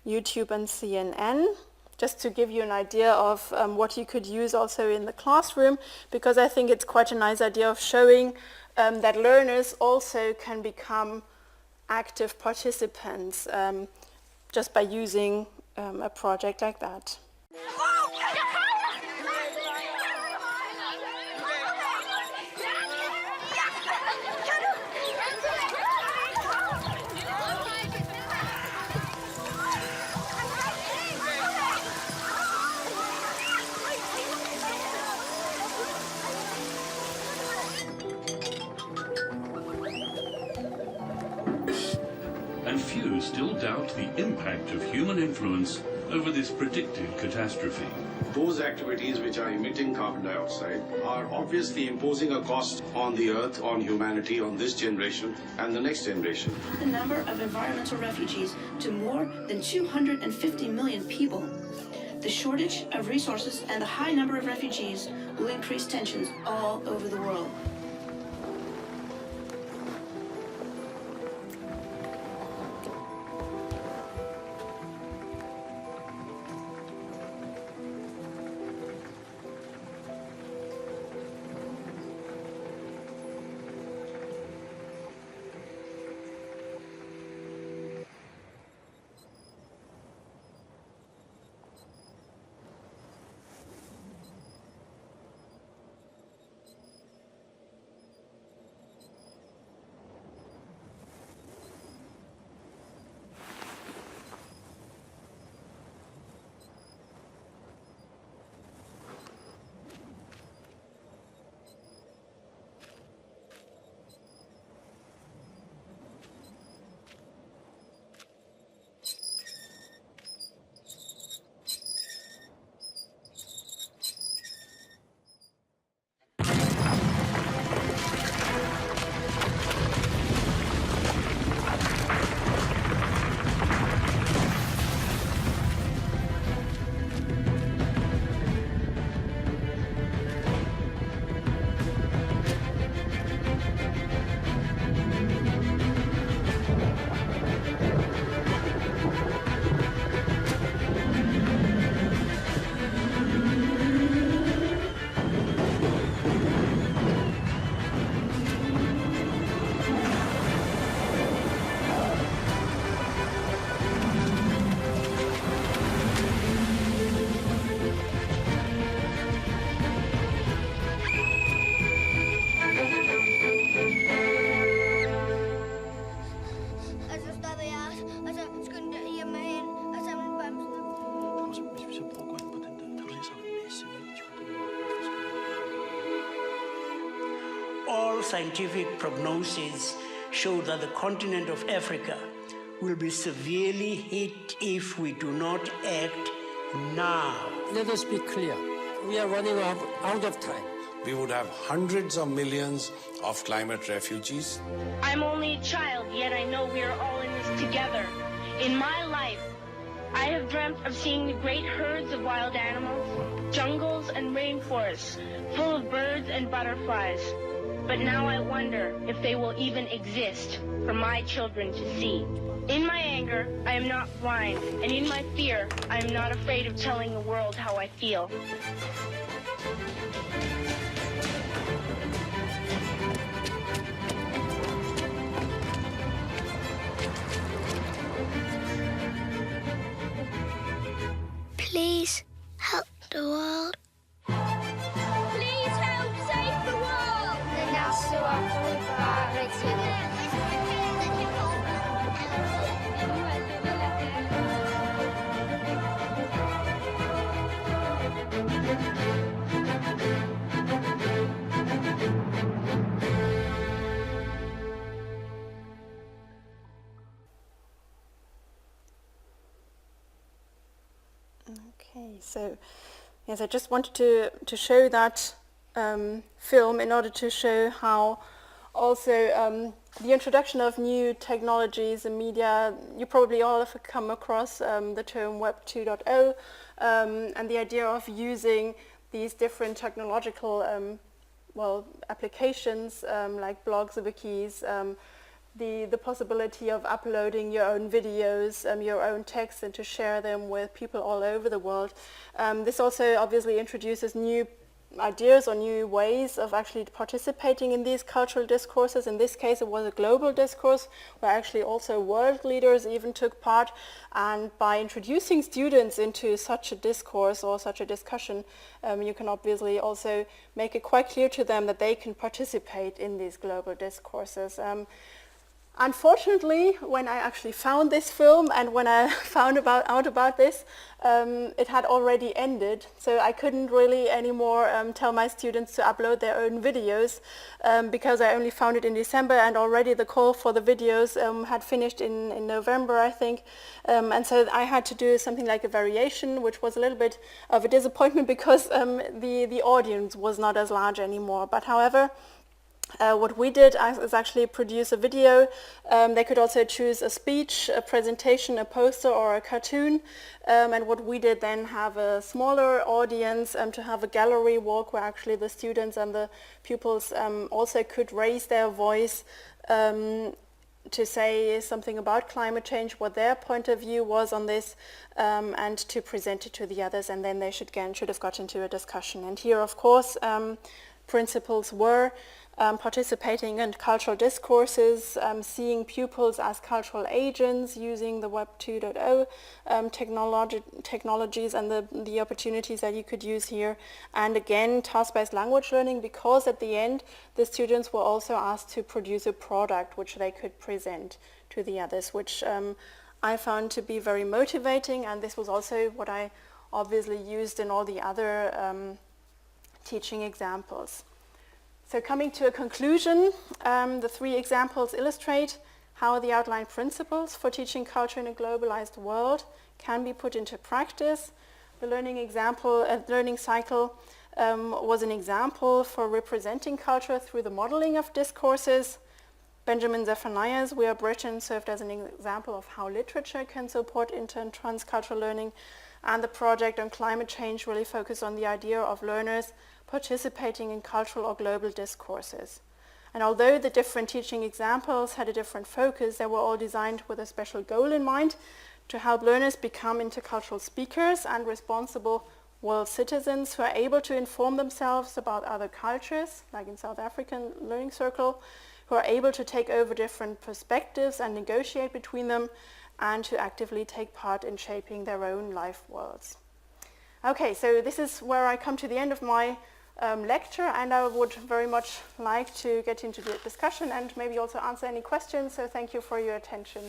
A: YouTube and CNN, just to give you an idea of what you could use also in the classroom, because I think it's quite a nice idea of showing that learners also can become active participants just by using a project like that.
B: And few still doubt the impact of human influence over this predicted catastrophe.
C: Those activities which are emitting carbon dioxide are obviously imposing a cost on the earth, on humanity, on this generation and the next generation.
D: The number of environmental refugees to more than 250 million people. The shortage of resources and the high number of refugees will increase tensions all over the world.
E: All scientific prognoses show that the continent of Africa will be severely hit if we do not act now.
F: Let us be clear. We are running out of time.
C: We would have hundreds of millions of climate refugees.
G: I'm only a child, yet I know we are all in this together. In my life, I have dreamt of seeing the great herds of wild animals, jungles and rainforests, full of birds and butterflies. But now I wonder if they will even exist for my children to see. In my anger, I am not blind, and in my fear, I am not afraid of telling the world how I feel.
H: Please
A: Okay, so yes, I just wanted to show that film in order to show how also the introduction of new technologies and media, you probably all have come across the term Web 2.0 and the idea of using these different technological applications like blogs, wikis, the possibility of uploading your own videos, your own text, and to share them with people all over the world. This also obviously introduces new ideas or new ways of actually participating in these cultural discourses. In this case, it was a global discourse where actually also world leaders even took part. And by introducing students into such a discourse or such a discussion, you can obviously also make it quite clear to them that they can participate in these global discourses. Unfortunately, when I actually found this film and when I found out about this, it had already ended. So I couldn't really anymore tell my students to upload their own videos because I only found it in December, and already the call for the videos had finished in November, I think. And so I had to do something like a variation, which was a little bit of a disappointment because the audience was not as large anymore. But however, what we did is actually produce a video. They could also choose a speech, a presentation, a poster, or a cartoon. And what we did then have a smaller audience to have a gallery walk where actually the students and the pupils also could raise their voice to say something about climate change, what their point of view was on this, and to present it to the others. And then they should have got into a discussion. And here, of course, principals were participating in cultural discourses, seeing pupils as cultural agents, using the Web 2.0 technologies and the opportunities that you could use here. And again, task-based language learning, because at the end, the students were also asked to produce a product which they could present to the others, which I found to be very motivating. And this was also what I obviously used in all the other teaching examples. So coming to a conclusion, the three examples illustrate how the outlined principles for teaching culture in a globalized world can be put into practice. The learning cycle was an example for representing culture through the modeling of discourses. Benjamin Zephaniah's We Are Britain served as an example of how literature can support inter- and transcultural learning. And the project on climate change really focused on the idea of learners participating in cultural or global discourses. And although the different teaching examples had a different focus, they were all designed with a special goal in mind to help learners become intercultural speakers and responsible world citizens who are able to inform themselves about other cultures, like in South African Learning Circle, who are able to take over different perspectives and negotiate between them, and to actively take part in shaping their own life worlds. Okay, so this is where I come to the end of my lecture, and I would very much like to get into the discussion and maybe also answer any questions. So thank you for your attention.